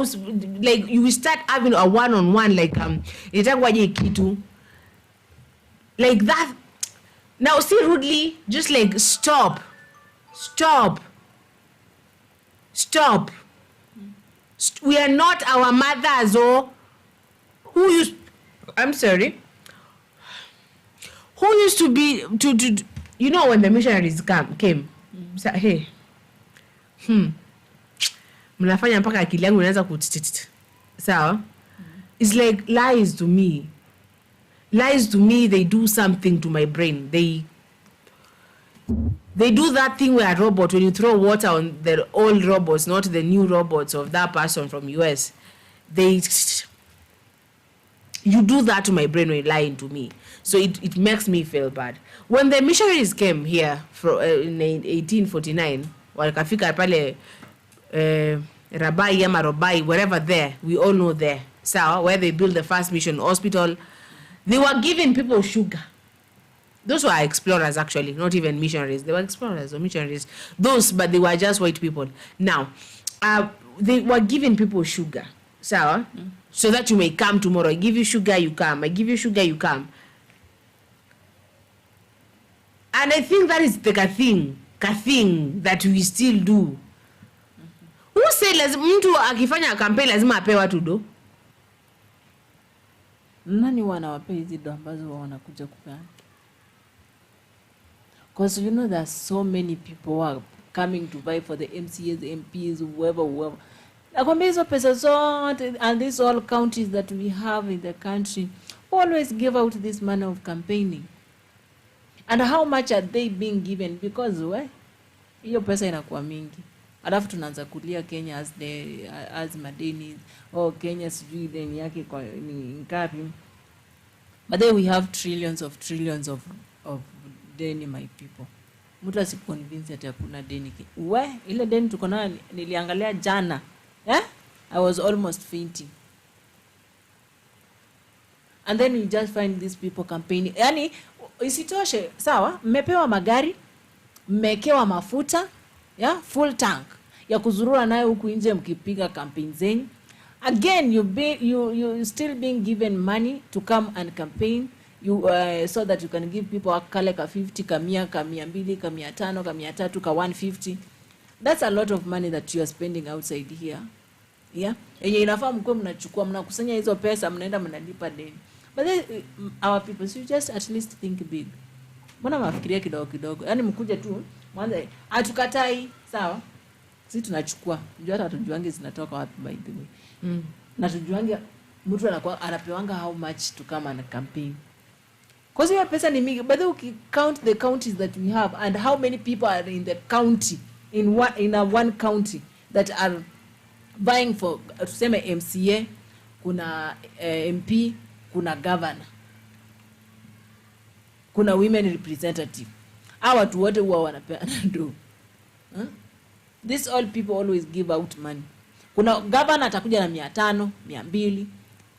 like you will start having a one-on-one like itakwaje kitu like that. Now see rudely just like stop. We are not our mothers or who used to be to you know when the missionaries came. So, hey. Mnafanya mpaka akili yangu inaanza kutititi. Sawa? It's like lies to me. They do something to my brain. They do that thing where a robot, when you throw water on the old robots, not the new robots of that person from US, you do that to my brain when you're lying to me. So it makes me feel bad. When the missionaries came here in 1849, wakafika pale Rabai ama Robai, wherever there, we all know there. So where they built the first mission hospital, they were giving people sugar. Those were explorers, actually, not even missionaries. They were explorers or missionaries. Those, but they were just white people. Now, they were giving people sugar, so that you may come tomorrow. I give you sugar, you come. I give you sugar, you come. And I think that is like a thing that we still do. Who said mtu akifanya campaign lazima apewe watu do? Nani wanawapea hizi do ambazo wanakuja kupeana? Because you know there are so many people who are coming to buy for the MCAs, the MPs, whoever. Nakwambia hizo pesa zote, and these all counties that we have in the country always give out this manner of campaigning. And how much are they being given? Because hiyo pesa inakuwa mingi. Alafu tunaanza kulia Kenya as madeni, Kenya sijui deni yake kwa ni ngapi. But then we have trillions of deni, my people. Mtu asiconvince ati hakuna deni. Ile deni tuko nayo niliangalia jana. I was almost fainting. And then you just find these people campaigning. Yani isitoshe, sawa, mmepewa magari, mmekewa mafuta, full tank ya kuzurura nayo huku nje mkipiga campaign zenyu. Again, you still being given money to come and campaign, so that you can give people kale ka 50, ka 100, ka 200, ka 500, ka 300, ka 150. That's a lot of money that you are spending outside here. Yenye inafaa mko mnachukua, mnakusanya hizo pesa, mnaenda mnalipa deni. But then, our people, so you just at least think big. Mbona mafikiria kidogo? Yaani mkuje tu mwanza atukatai, sawa? Sisi tunachukua. Unajua hata tujuange zinatoka wapi, by the way. Na tujuange mtu anapewa how much to come and campaign. Because hiyo pesa ni mingi. But then we count the counties that we have and how many people are in the county, in one county that are buying for, tuseme MCA, kuna MP, kuna governor, kuna women representative. Hawa watu wote huwa wanapeana do. These all people always give out money. Kuna governor atakuja na 500, 200,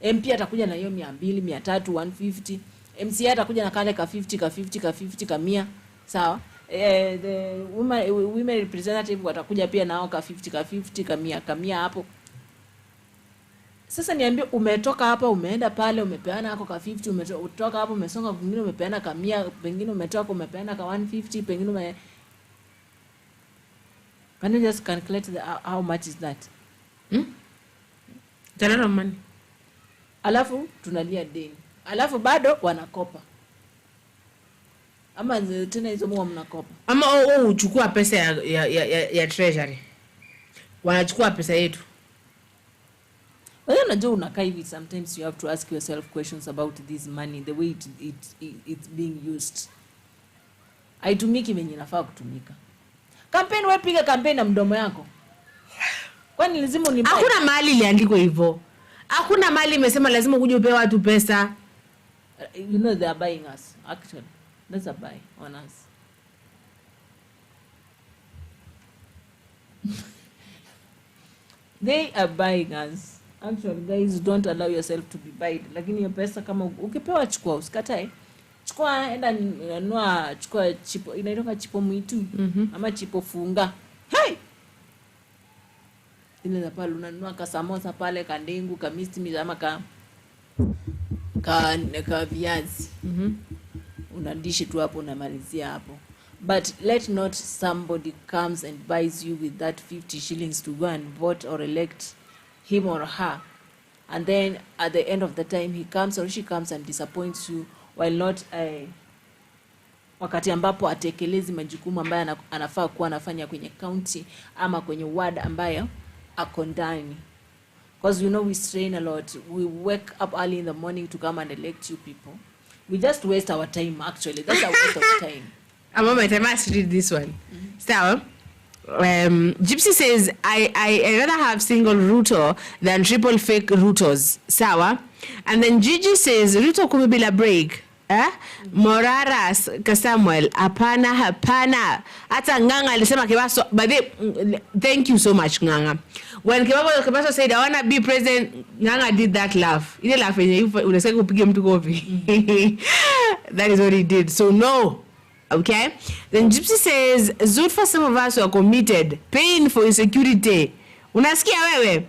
MP atakuja na hiyo 200, 300, 150, MCA atakuja na kale ka 50, ka 50, ka 50, ka 100, sawa? The women representative watakuja pia nao ka 50, ka 50, ka 100, ka 100 hapo. Sasa niambie, umetoka hapa umeenda pale umepeana hako ka 50, umetoka hapo umesonga kwingine umepeana ka 100, pengine umetoka umepeana ka 150, pengine Can you just calculate how much is that? Tana money. Alafu tunalia deni. Alafu bado wanakopa. Ama tena hizo mwa mnakopa. Ama uchukua pesa ya treasury. Wanachukua pesa yetu. Well, unajua unakaa hivi, sometimes you have to ask yourself questions about this money, the way it's being used. Haitumiki venye inafaa kutumika. Campaign, wewe piga campaign na mdomo yako. Kwani lazima unipe? Hakuna mali iliandikwa hivyo. Hakuna mali imesema lazima uje upewe watu pesa. You know they are buying us, actually. That's a buy on us. They are buying us. Actually, guys, don't allow yourself to be buyed. Lakini hiyo pesa kama ukipewa chukua, usikatae. Chukua, enda nunua, chukua chipo, inaitwa chipo mwitu, ama chipo funga. Hey! Ile za pale unanunua ka samosa pale, ka ndengu, ka misti ama ka viazi. Unadishi tu hapo, unamalizia hapo. But let not somebody comes and buys you with that 50 shillings to go and vote or elect him or her, and then at the end of the time he comes or she comes and disappoints you while not wakati ambapo atekelezi majukumu ambayo anafaa kuwa anafanya kwenye county ama kwenye ward ambayo ako ndani. Because you know we strain a lot, we wake up early in the morning to come and elect you people. We just waste our time, actually. That's a waste of time. A moment, I must read this one. So, Gypsy says, I rather have single Ruto than triple fake Rutos. Sawa. And then Gigi says, Ruto kumibila break. Moraras Samuel, hapana. Hata Nganga alisema kiwaso, but thank you so much, Nganga. when Kebaso said, I want to be president, Nganga did that laugh. Ile laugh unasema upige mtu kofi. That is what he did. So no. Okay? Then Gypsy says, Zut, for some of us who are committed, paying for insecurity. Unasikia wewe?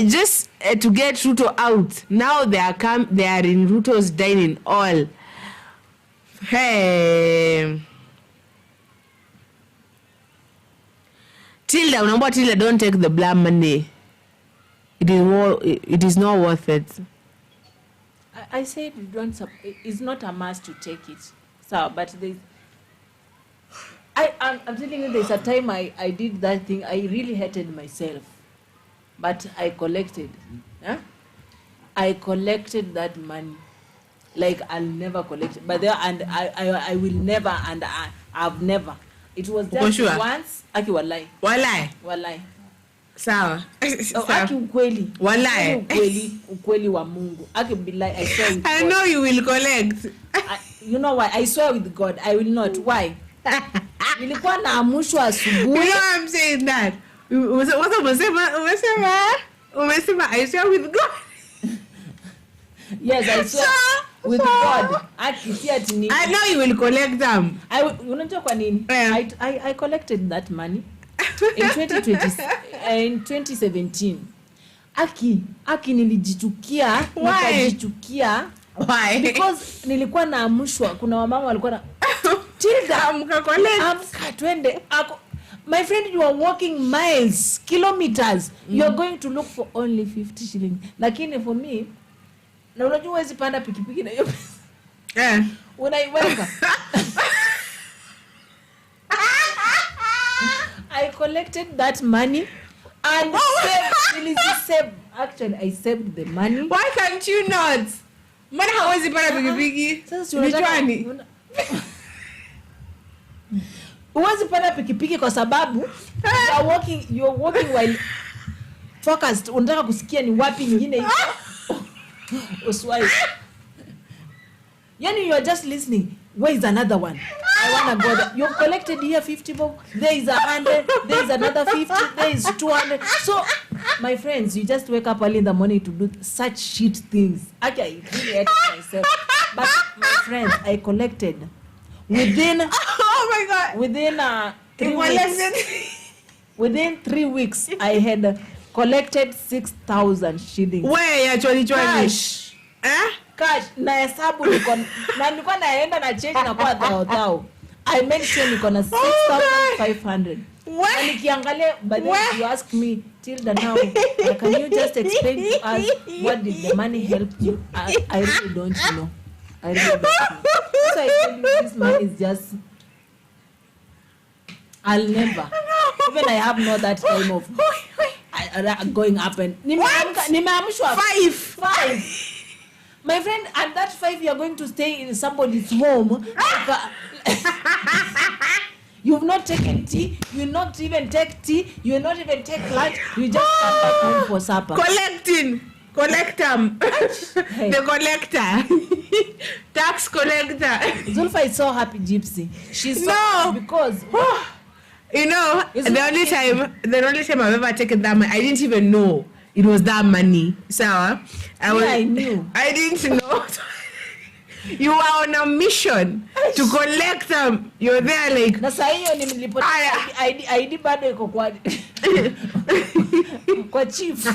Just to get Ruto out. Now they are in Ruto's dining all. Hey. Tilda, don't take the blame money. It is not worth it. I said it's not a must to take it. So, but I'm telling you, there's a time I did that thing. I really hated myself. But I collected. Huh? I collected that money. Like I'll never collect it. But I will never, and I've never. It was just once. Aki walai. Sawa. Aki ukweli. Walai. Ukweli wa Mungu. Aki bilai. I swear with God. I know you will collect. You know why? I swear with God, I will not. Why? Nilikuwa naamushwa asubuhi. You know why I'm saying that? Umesema I swear with God. Yes, I swear with God. I know you will collect them. Unajua kwa nini? I collected that money in 2017. Aki nilijichukia. Why? Because nilikuwa naamushwa. Kuna wamama walikuwa na Tilda amka twende. My friend, you are walking miles, kilometers. You are going to look for only 50 shillings. Lakini for me, na unajua huwezi panda pikipiki na hiyo pesa. Unaiweka. I collected that money and saved. Actually, I saved the money. Why can't you not? Mbona hawezi panda pikipiki? Nijuani. Huwezi panda pikipiki kwa sababu you're walking while focused. Unataka kusikia ni wapi nyingine iko. Uswai. Yani you are just listening. Where is another one? I want to go there. You've collected here 50 bob. There is 100. There is another 50. There is 200. So, my friends, you just wake up early in the morning to do such shit things. Okay, I really hate myself. But my friends, I collected within. Oh my God! Within 3 weeks. Within 3 weeks, I had collected 6,000 shillings. Where actually cash? Cash. Na hesabu nilikuwa naenda na change na kwa dhao. I made sure niko na 6,500. Na nikiangalia, but then you ask me Tilda now, can you just explain to us what did the money help you? I really don't know. So I tell you, this money is just. I'll never. Even I have not that time of going up and. Nimeamshwa 5. My friend, at that 5 you are going to stay in somebody's home. You've not taken tea. You will not even take tea. You will not even take lunch. You just come back home for supper. Collect them. The collector. Tax collector. Zulfa is so happy, Gypsy. She's so happy because you know, the only time I've ever taken that money, I didn't even know it was that money. So I knew. I didn't know. You are on a mission to collect them. You're there like. Na saa hiyo nilipata ID bado iko kwa chief.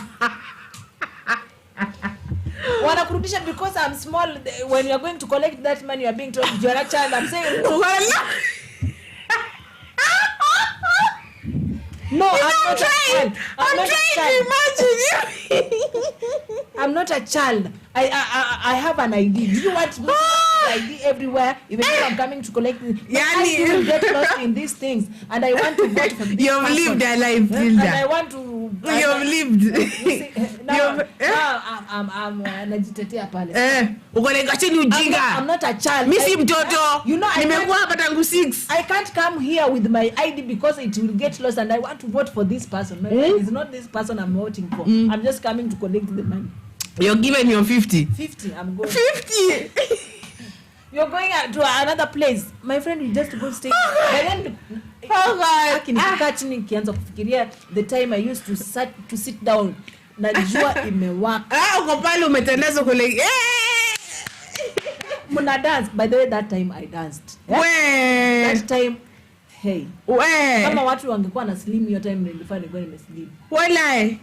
Wanakurudisha because I'm small. When you're going to collect that money, you're being told you're a child. I'm saying no, I'm not a child. I'm trying to imagine you. I'm not a child. I have an ID. Do you want me to have ID everywhere? Even if I'm coming to collect it. I will get lost in these things. And I want to vote for this You've person. lived a life, Tilda. And I want to. You've lived. Najitetea pale. I'm not a child. Misi mtoto. You know, nimekuwa hapa tangu 6. I can't come here with my ID because it will get lost and I want to vote for this person. No, it's not this person I'm voting for. I'm just coming to collect the money. You're giving your 50. 50, I'm going. 50. You're going to another place. My friend, you just go stay. But then, catch me kianza kufikiria the time I used to sit down. Najua imewaka. Uko pale umetendeza kule. Muna dance. By the way, that time I danced. That time, hey. Kama watu wangekuwa na slim hiyo time nilifanya nilikuwa nimeslim. Walai.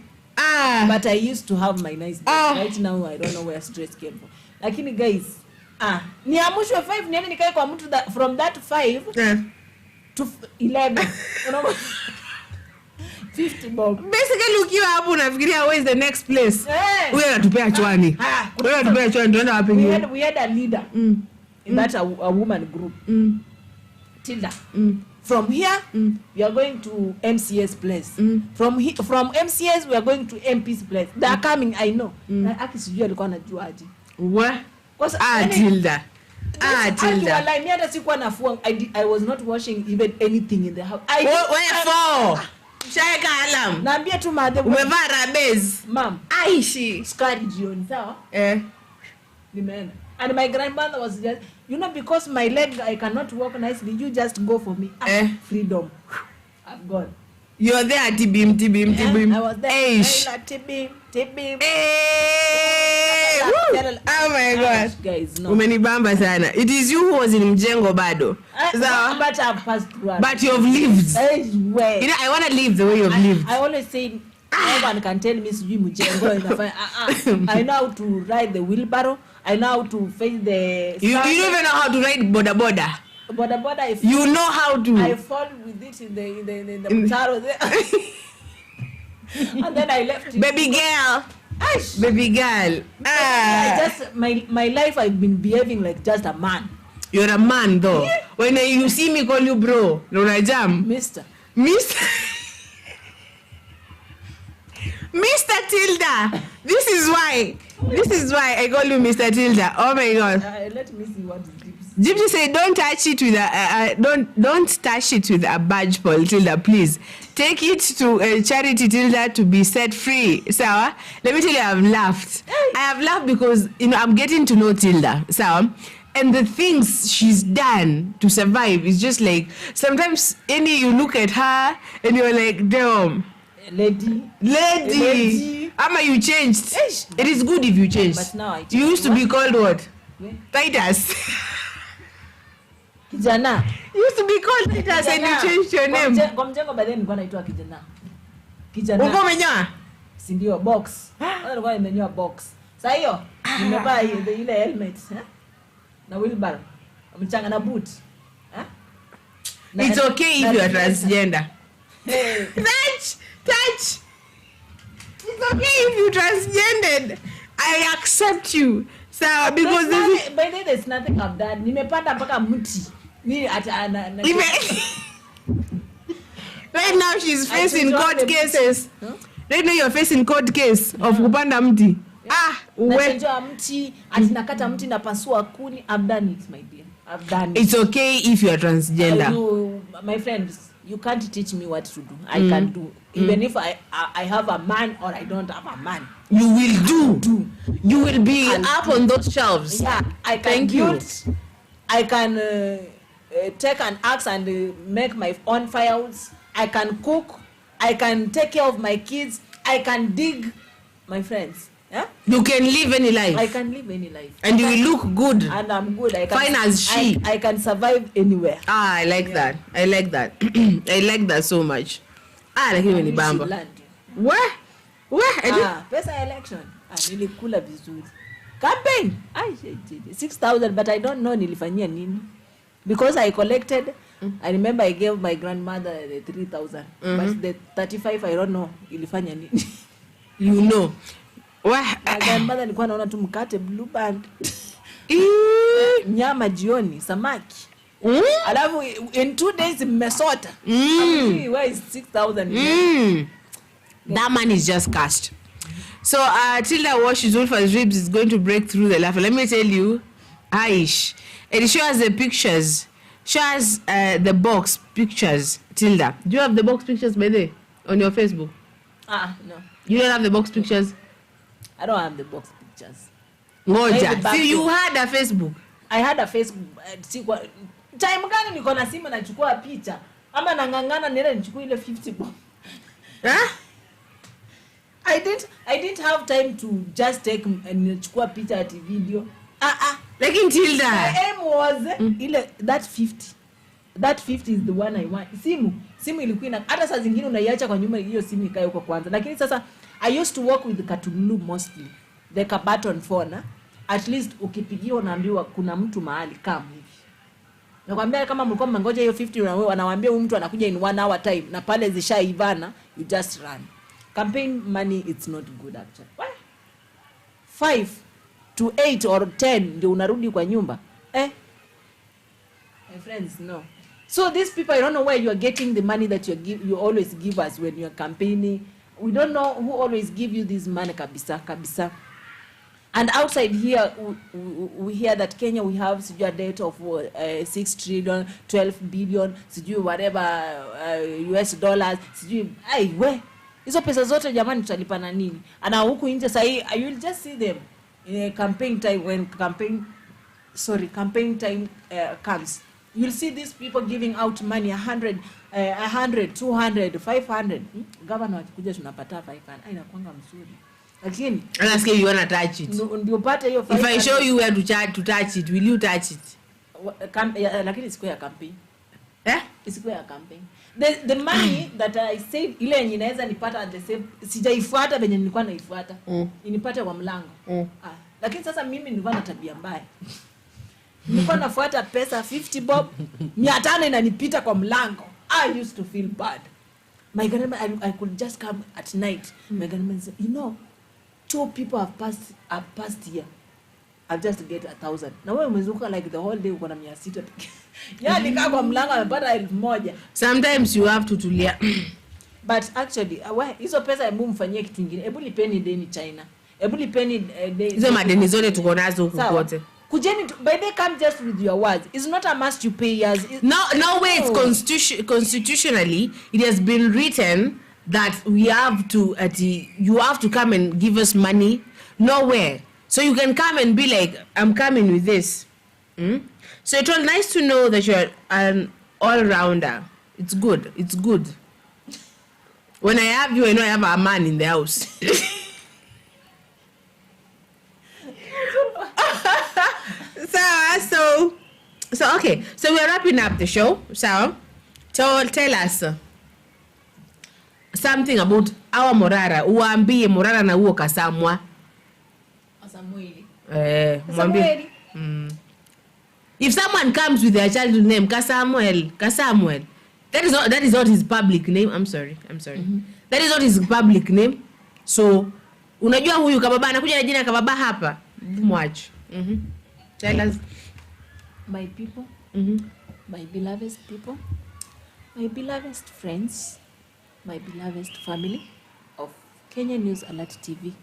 But I used to have my nice days. Right now I don't know where stress came from. Lakini guys, niamushwe 5 niende nikae kwa mtu from that 5 to 11. Unaona? 50 bob. Basically ukiwa hapo unafikiria where is the next place? Wewe unatupea chwani. Wewe unatupea chwani tuenda wapi ngine? We had a leader in that a woman group. Tilda. From here we are going to MCS place. From MCS we are going to MP's place. They are coming, I know. Na akisijua alikuwa anajua aje. Tilda. Tilda. Mimi hata sikuwa nafua. I was not washing even anything in the house. Where Shaika alarm. Naambia tu madhe. Umevaa rabez. Mom. Aishi. Skari jioni sawa? Nimeenda. And my grandmother was just, because my leg, I cannot walk nicely, you just go for me. Freedom. I'm gone. You're there, tibim. I was there. Tibim. Oh my God. Guys, no. Umenibamba sana. It is you who was in Mjengo bado. But I've passed through. But you've lived. I want to live the way you've lived. I always say, no one can tell me Mjengo. I know how to ride the wheelbarrow. I know how to face the... You don't even know how to ride boda. Boda. You know how to... I fall with it in the mtaro there. And then I left it. Baby girl. My life I've been behaving like just a man. You're a man though. Yeah. When you see me call you bro, no jam. Mr. Tilda. This is why I call you Mr. Tilda. Oh my God. Let me see what Gypsy said, don't touch it with don't touch it with a badge pole, Tilda, please. Take it to charity, Tilda, to be set free. Sawa? Let me tell you, I've laughed. I have laughed because I'm getting to know Tilda. Sawa? And the things she's done to survive is just like, sometimes you look at her and you're like, damn. Lady. Ama, you changed. It is good if you changed. But now I changed. You used to be called what? Titus. Kijana. You used to be called Titus and you changed your name. Kwa Mjengo baadaye nilikuwa naitwa Kijana. Uko umenyoa? Si ndio box. Nilikuwa nimenyoa box. Sasa hiyo nimevaa ile helmet, na wheelbarrow. Mchanga na boot. It's okay if you are transgender. Touch. It's okay if you transgendered. I accept you. So because by the way, there's nothing I've done. Nimepanda mpaka mti. Right now she's facing court cases. Right now you're facing court case of kupanda mti. Nachenjoa mti, atinakata mti na pasua kuni. I've done it, my dear. I've done it. It's okay if you are transgender. My friends, you can't teach me what to do. I can do. Even if I have a man or I don't have a man. You will do. You will be up on those shelves. Yeah, I can build. I can take an axe and make my own firewood. I can cook. I can take care of my kids. I can dig. My friends. Yeah? You can live any life. I can live any life. And you will look good. And I'm good. I can, fine as she. I can survive anywhere. I like that. I like that. I like that so much. Lakini ni bamba. Where? Pesa election. Nilikula vizuri. Campaign. 6,000, but I don't know nilifanyia nini. Because I collected, I remember I gave my grandmother the 3,000. But the 35, I don't know ilifanya nini. You know. My grandmother alikuwa naona tu mkate blue band. Nyama jioni, samaki. Alafu in 2 days mmesota. Where is 6,000? That man is just cashed. So Tilda washes Ulfa's ribs is going to break through the laughter. Let me tell you, Aish. It shows the pictures. Shows the box pictures. Tilda, do you have the box pictures by there on your Facebook? No. You don't have the box pictures? I don't have the box pictures. Moja. See, you had a Facebook. I had a Facebook time gani niko na simu nachukua picha ama nangangana niende nichukue ile 50 bob. I didn't have time to just take and nichukua picha at video. Like until that. My aim was ile that 50. That 50 is the one I want. Simu ilikuwa na hata saa zingine unaiacha kwa nyuma hiyo simu ikae huko kwanza. Lakini sasa I used to work with the Katululu mostly. The button phone. At least ukipigia unaambiwa kuna mtu mahali kama hivi. Nakwambia kama mlikuwa mnangoja hiyo 50 wanawaambia huyu mtu anakuja in 1 hour time na pale zishaivana, you just run. Campaign money, it's not good actually. Why? 5 to 8 or 10 ndio unarudi kwa nyumba. My friends, no. So these people, I don't know where you are getting the money that you always give us when you are campaigning. We don't know who always give you this money, kabisa. And outside here, we hear that Kenya, we have a debt of 6 trillion, 12 billion, whatever, US dollars. Hizo pesa zote jamani tutalipana nini? Ana huku nje sahi, you will just see them in a campaign time when campaign time comes. You'll see these people giving out money 100, 200, 500. Governor akikuja tunapata 500. Inakuanga mzuri. Lakini ask you wanna touch it. Ndio upate hiyo 500. If I show you where to touch it, will you touch it? Lakini siku ya campaign. Siku ya campaign. The money that I save ile yenye inaweza nipata at the same sijaifuata venye nilikuwa naifuata. Inipate kwa mlango. Lakini sasa mimi nilikuwa na tabia mbaya. Nilikuwa nafuata pesa 50 bob, 500 inanipita kwa mlango. I used to feel bad. My grandma, I could just come at night. My grandma said, 2 people have passed here. I'll just get 1,000. Na wewe umezuka like the whole day uko na 600. Nikaa kwa mlango amepata 1,000. Sometimes you have to tulia. But actually, hizo pesa hebu mfanyie kitu kingine. Hebu lipeni deni China. Hebu lipeni deni. Hizo madeni zote tuko nazo huko kote. Kujeni by they come just with your words. It's not a must you pay yours. No way. It's constitutionally it has been written that we have to you have to come and give us money. Nowhere. So you can come and be like, I'm coming with this. So it was nice to know that you're an all-rounder. It's good. It's good. When I have you, I know I have a man in the house. So okay. So we're wrapping up the show. So tell us something about our Morara. Uambie Morara na uo Kasamwa. Samueli. Mwambie. If someone comes with their child's name Kasamuel, that is not his public name. I'm sorry. That is not his public name. So unajua huyu kababa anakuja na jina kababa hapa. Mwach. Tell us. My people, my beloved people, my beloved friends, my beloved family of Kenya News Alert TV.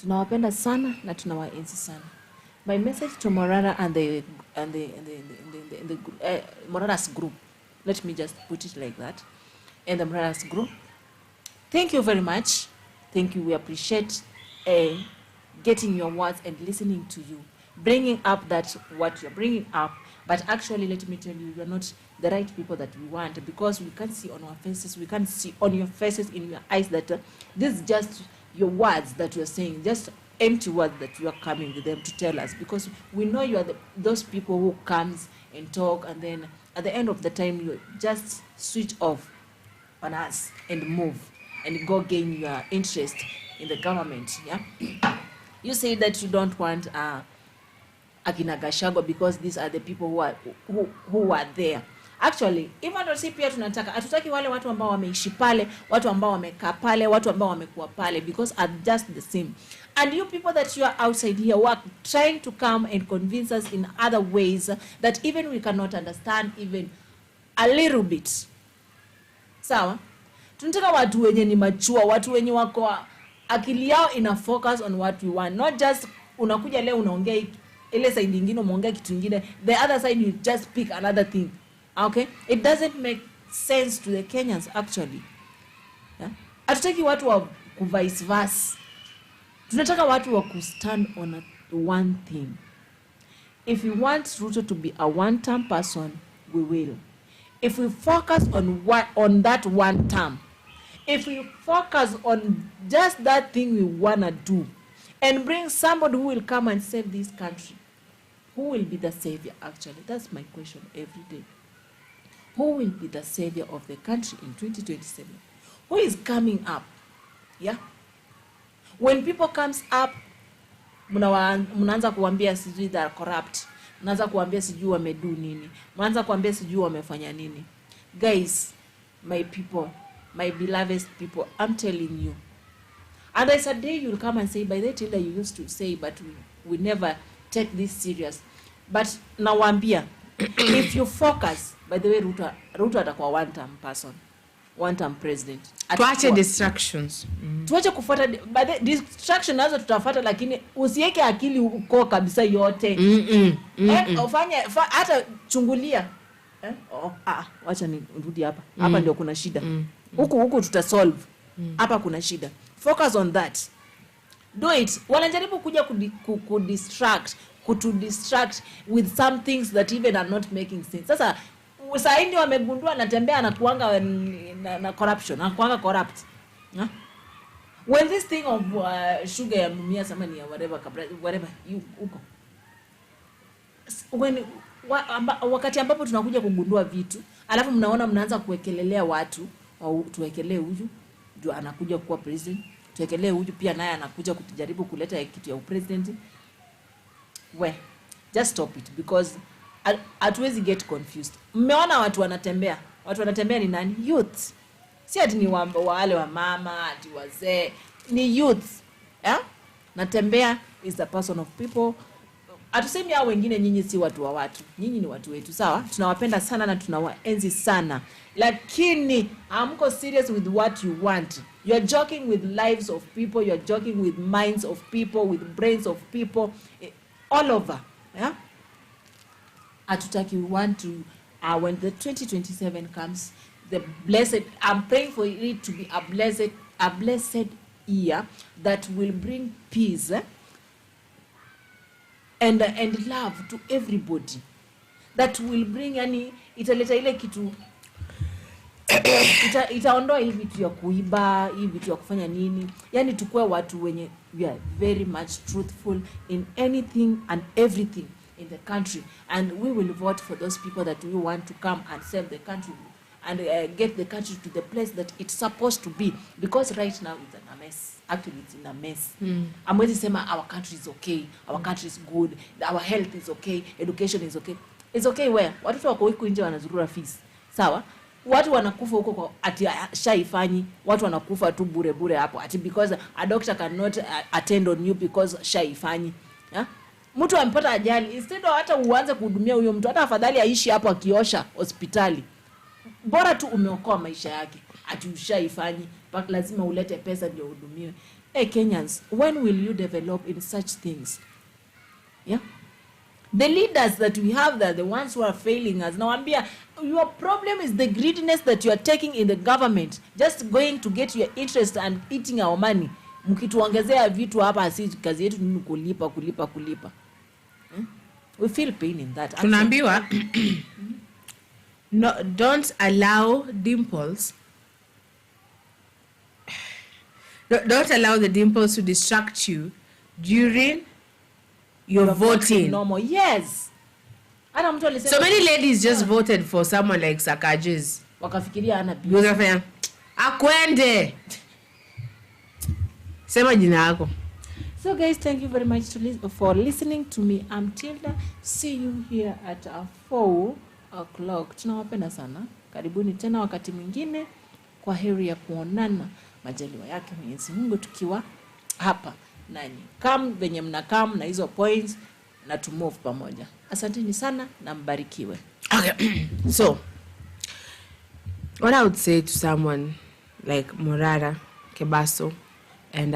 Tunawapenda sana na tunawaenzi sana. My message to Morara and the Morara's group. Let me just put it like that. And the Morara's group. Thank you very much. Thank you. We appreciate getting your words and listening to you. Bringing up that what you're bringing up, but actually let me tell you, you're not the right people that we want, because we can't see on our faces, we can't see on your faces, in your eyes that this is just your words that you're saying, just empty words that you are coming with them to tell us, because we know you are those people who comes and talk, and then at the end of the time you just switch off on us and move and go gain your interest in the government. You say that you don't want akina Gachagua because these are the people who are there. Actually, even though si pia tunataka, hatutaki wale watu ambao wameishi pale, watu ambao wamekaa pale, watu ambao wamekuwa pale, because are just the same. And you people that you are outside here work trying to come and convince us in other ways that even we cannot understand even a little bit. Sawa? Tunataka watu wenye ni mature, watu wenye wako akili yao ina focus on what we want, not just unakuja leo unaongea ile side nyingine umeongea kitu kingine, the other side you just pick another thing. Okay, it doesn't make sense to the Kenyans actually. Hatutaki watu wa vice versa. Tunataka watu wa stand on one thing. If we want Ruto to be a one-term person, we will. If we focus on that one term, if we focus on just that thing we wanna do, and bring somebody who will come and save this country, who will be the savior? Actually, that's my question every day. Who will be the savior of the country in 2027? Who is coming up? Yeah. When people comes up, mnaanza kuambia sijui they are corrupt. Mnaanza kuambia sijui wamedu nini. Mnaanza kuambia sijui wamefanya nini. Guys, my people, my beloved people, I'm telling you. And there's a day you'll come and say, by the Tilda you used to say, but we never take this serious. But nawambia, if you focus, by the way, Ruto atakuwa one-term person, one-term president. Tuache distractions. Tuache kufuata, by the distraction nazo tutafuata, lakini usiweke akili uko kabisa yote. Ufanye hata chungulia. Wacha nirudi hapa. Hapa ndio kuna shida. Huku tutasolve. Hapa kuna shida. Focus on that. Do it. Wanajaribu kuja kutu-distract with some things that even are not making sense. Sasa usaindi wamegundua anatembea anakuanga na corruption, anakuanga corrupt. When this thing of sugar ya mumia samani ya whatever you uko. When wakati ambapo tunakuja kugundua vitu, alafu mnaona mnaanza kuwekelelea watu, au tuwekelee huyu ndio anakuja kuwa president, tuwekelee huyu pia naye anakuja kutujaribu kuleta kitu ya president. Just stop it, because hatuwezi get confused. Mmeona watu wanatembea ni nani? Youth. Si ati ni wale wa mama, ati wazee, ni youth. Natembea is the person of people. Atusemi hao wengine nyinyi si watu wa watu. Nyinyi ni watu wetu, sawa? Tunawapenda sana na tunawaenzi sana. Lakini hamko serious with what you want. You are joking with lives of people, you are joking with minds of people, with brains of people, all over. Yeah? Atutaki, we want to when the 2027 comes, the blessed, I'm praying for it to be a blessed year that will bring peace and love to everybody, that will bring italeta ile kitu itaondoa hivi vitu ya kuiba, hivi vitu ya kufanya nini, tukue watu wenye we are very much truthful in anything and everything in the country, and we will vote for those people that we want to come and save the country and get the country to the place that it's supposed to be, because right now it's in a mess. Actually, it's in a mess. Amwezi sema our country is okay, our country is good, our health is okay, education is okay. It's okay where? Watoto wako huko nje wanazurura fees. Sawa? Watu wanakufa huko kwa ati shaifanyi, watu wanakufa tu bure hapo ati because a doctor cannot attend on you because shaifanyi. Mtu amepata ajali, instead of hata uanze kuhudumia huyo mtu, hata afadhali aishi hapo akiosha hospitali. Bora tu umeokoa maisha yake. Ati ushaifanyi, lazima ulete pesa ndio uhudumiwe. Hey Kenyans, when will you develop in such things? Yeah? The leaders that we have there, the ones who are failing us. Nawambia, your problem is the greediness that you are taking in the government. Just going to get your interest and eating our money. Mkituongezea vitu hapa asi kazi yetu ni kulipa. We feel pain in that. Tunaambiwa no, don't allow dimples. Don't allow the dimples to distract you during your voting. Normal. Yes. So many ladies just voted for someone like Sakaji's. Wakafikiria ana bibi. Akwende. Sema jina yako. So guys, thank you very much for listening to me. I'm Tilda. See you here at 4 o'clock. Tunawapenda sana. Karibuni tena wakati mwingine. Kwa heri ya kuonana. Majaliwa yake Mwenyezi Mungu tukiwa hapa nanyi. Come venye mnakam na hizo points na to move pamoja. Asanteni sana na mbarikiwe. Okay. So, what I would say to someone like Morara, Kebaso, and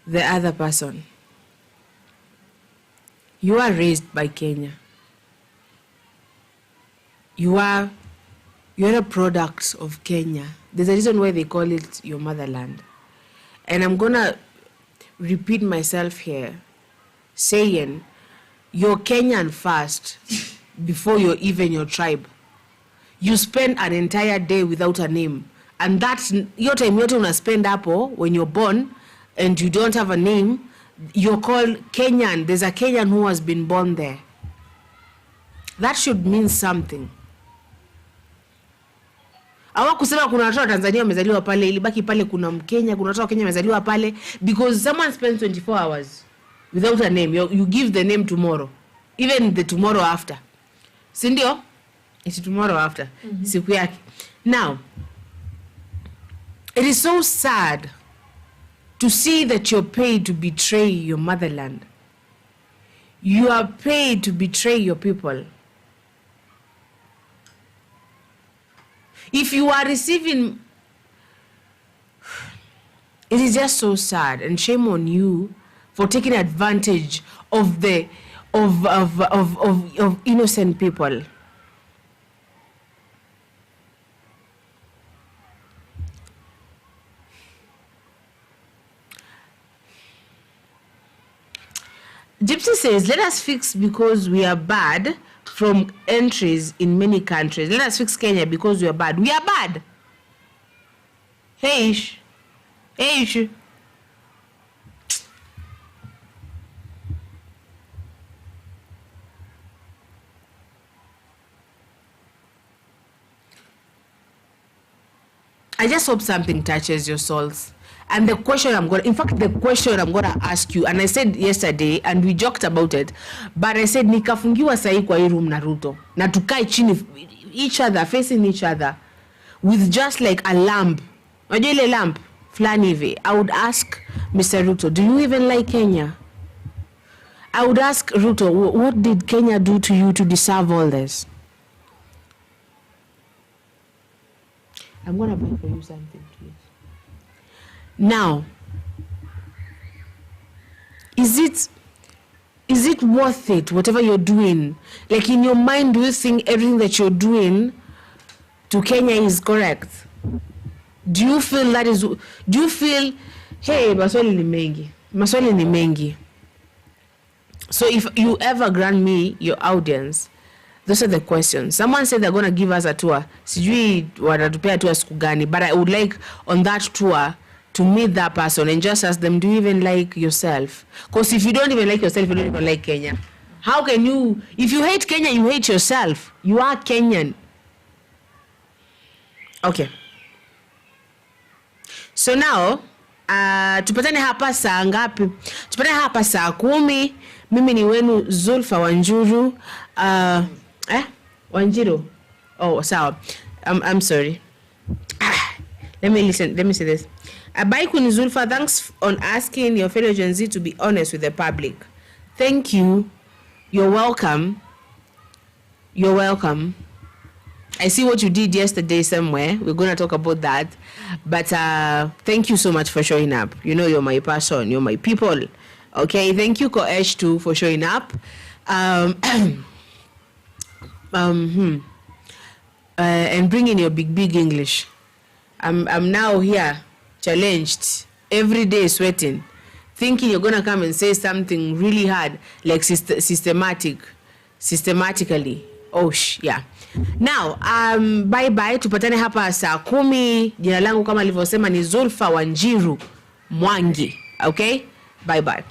the other person, you are raised by Kenya. You're a product of Kenya. There's a reason why they call it your motherland. And I'm gonna repeat myself here, saying, you're Kenyan first before you're even your tribe. You spend an entire day without a name. And that's your time yote una spend hapo when you're born and you don't have a name, you're called Kenyan. There's a Kenyan who has been born there. That should mean something. Awa kusema kuna watu wa Tanzania wamezaliwa pale, ilibaki pale kuna Mkenya, kuna watu wa Kenya wamezaliwa pale, because someone spends 24 hours without a name. You give the name tomorrow. Even the tomorrow after. Sindio? It's tomorrow after. Siku yake. Now, it is so sad to see that you're paid to betray your motherland. You are paid to betray your people. If you are receiving, it is just so sad, and shame on you for taking advantage of the of innocent people. Gypsy says, let us fix because we are bad from entries in many countries. Let us fix Kenya because we are bad. We are bad. Hey, Ish. Hey, Ish. I just hope something touches your souls. And the question I'm going to ask you, and I said yesterday, and we joked about it, but I said, nikafungiwa sahi kwa hii room na Ruto. Na tukae chini, each other, facing each other, with just like a lamp. Unajua ile lamp, flani hivi. I would ask Mr. Ruto, do you even like Kenya? I would ask Ruto, what did Kenya do to you to deserve all this? I'm going to buy for you something, please. Now, is it worth it, whatever you're doing? Like in your mind, do you think everything that you're doing to Kenya is correct? Do you feel that is, do you feel, hey, maswali ni mengi. So if you ever grant me your audience, those are the questions. Someone said they're going to give us a tour. Sijui watatupea tour siku gani, but I would like on that tour to meet that person and just ask them, do you even like yourself? Because if you don't even like yourself, you don't even like Kenya. How can you, if you hate Kenya, you hate yourself. You are Kenyan. Okay. So now, tupatane hapa saa ngapi? Tupatane hapa saa 10. Mimi ni wenu Zulfa Wanjuru. Wanjiro. Oh, sawa. I'm sorry. Let me say this. Abaikun Zulfa, thanks on asking your fellow Gen Z to be honest with the public. Thank you. You're welcome. You're welcome. I see what you did yesterday somewhere. We're going to talk about that. But thank you so much for showing up. You know, you're my person. You're my people. Okay, thank you, Koesh, too, for showing up. And bringing your big English. I'm now here, challenged, every day sweating, thinking you're gonna come and say something really hard, like systematically. Oh, yeah. Now, bye. Tupatane hapa saa 10. Jina langu kama alivyosema ni Zulfa Wanjiru Mwangi. Okay? Bye.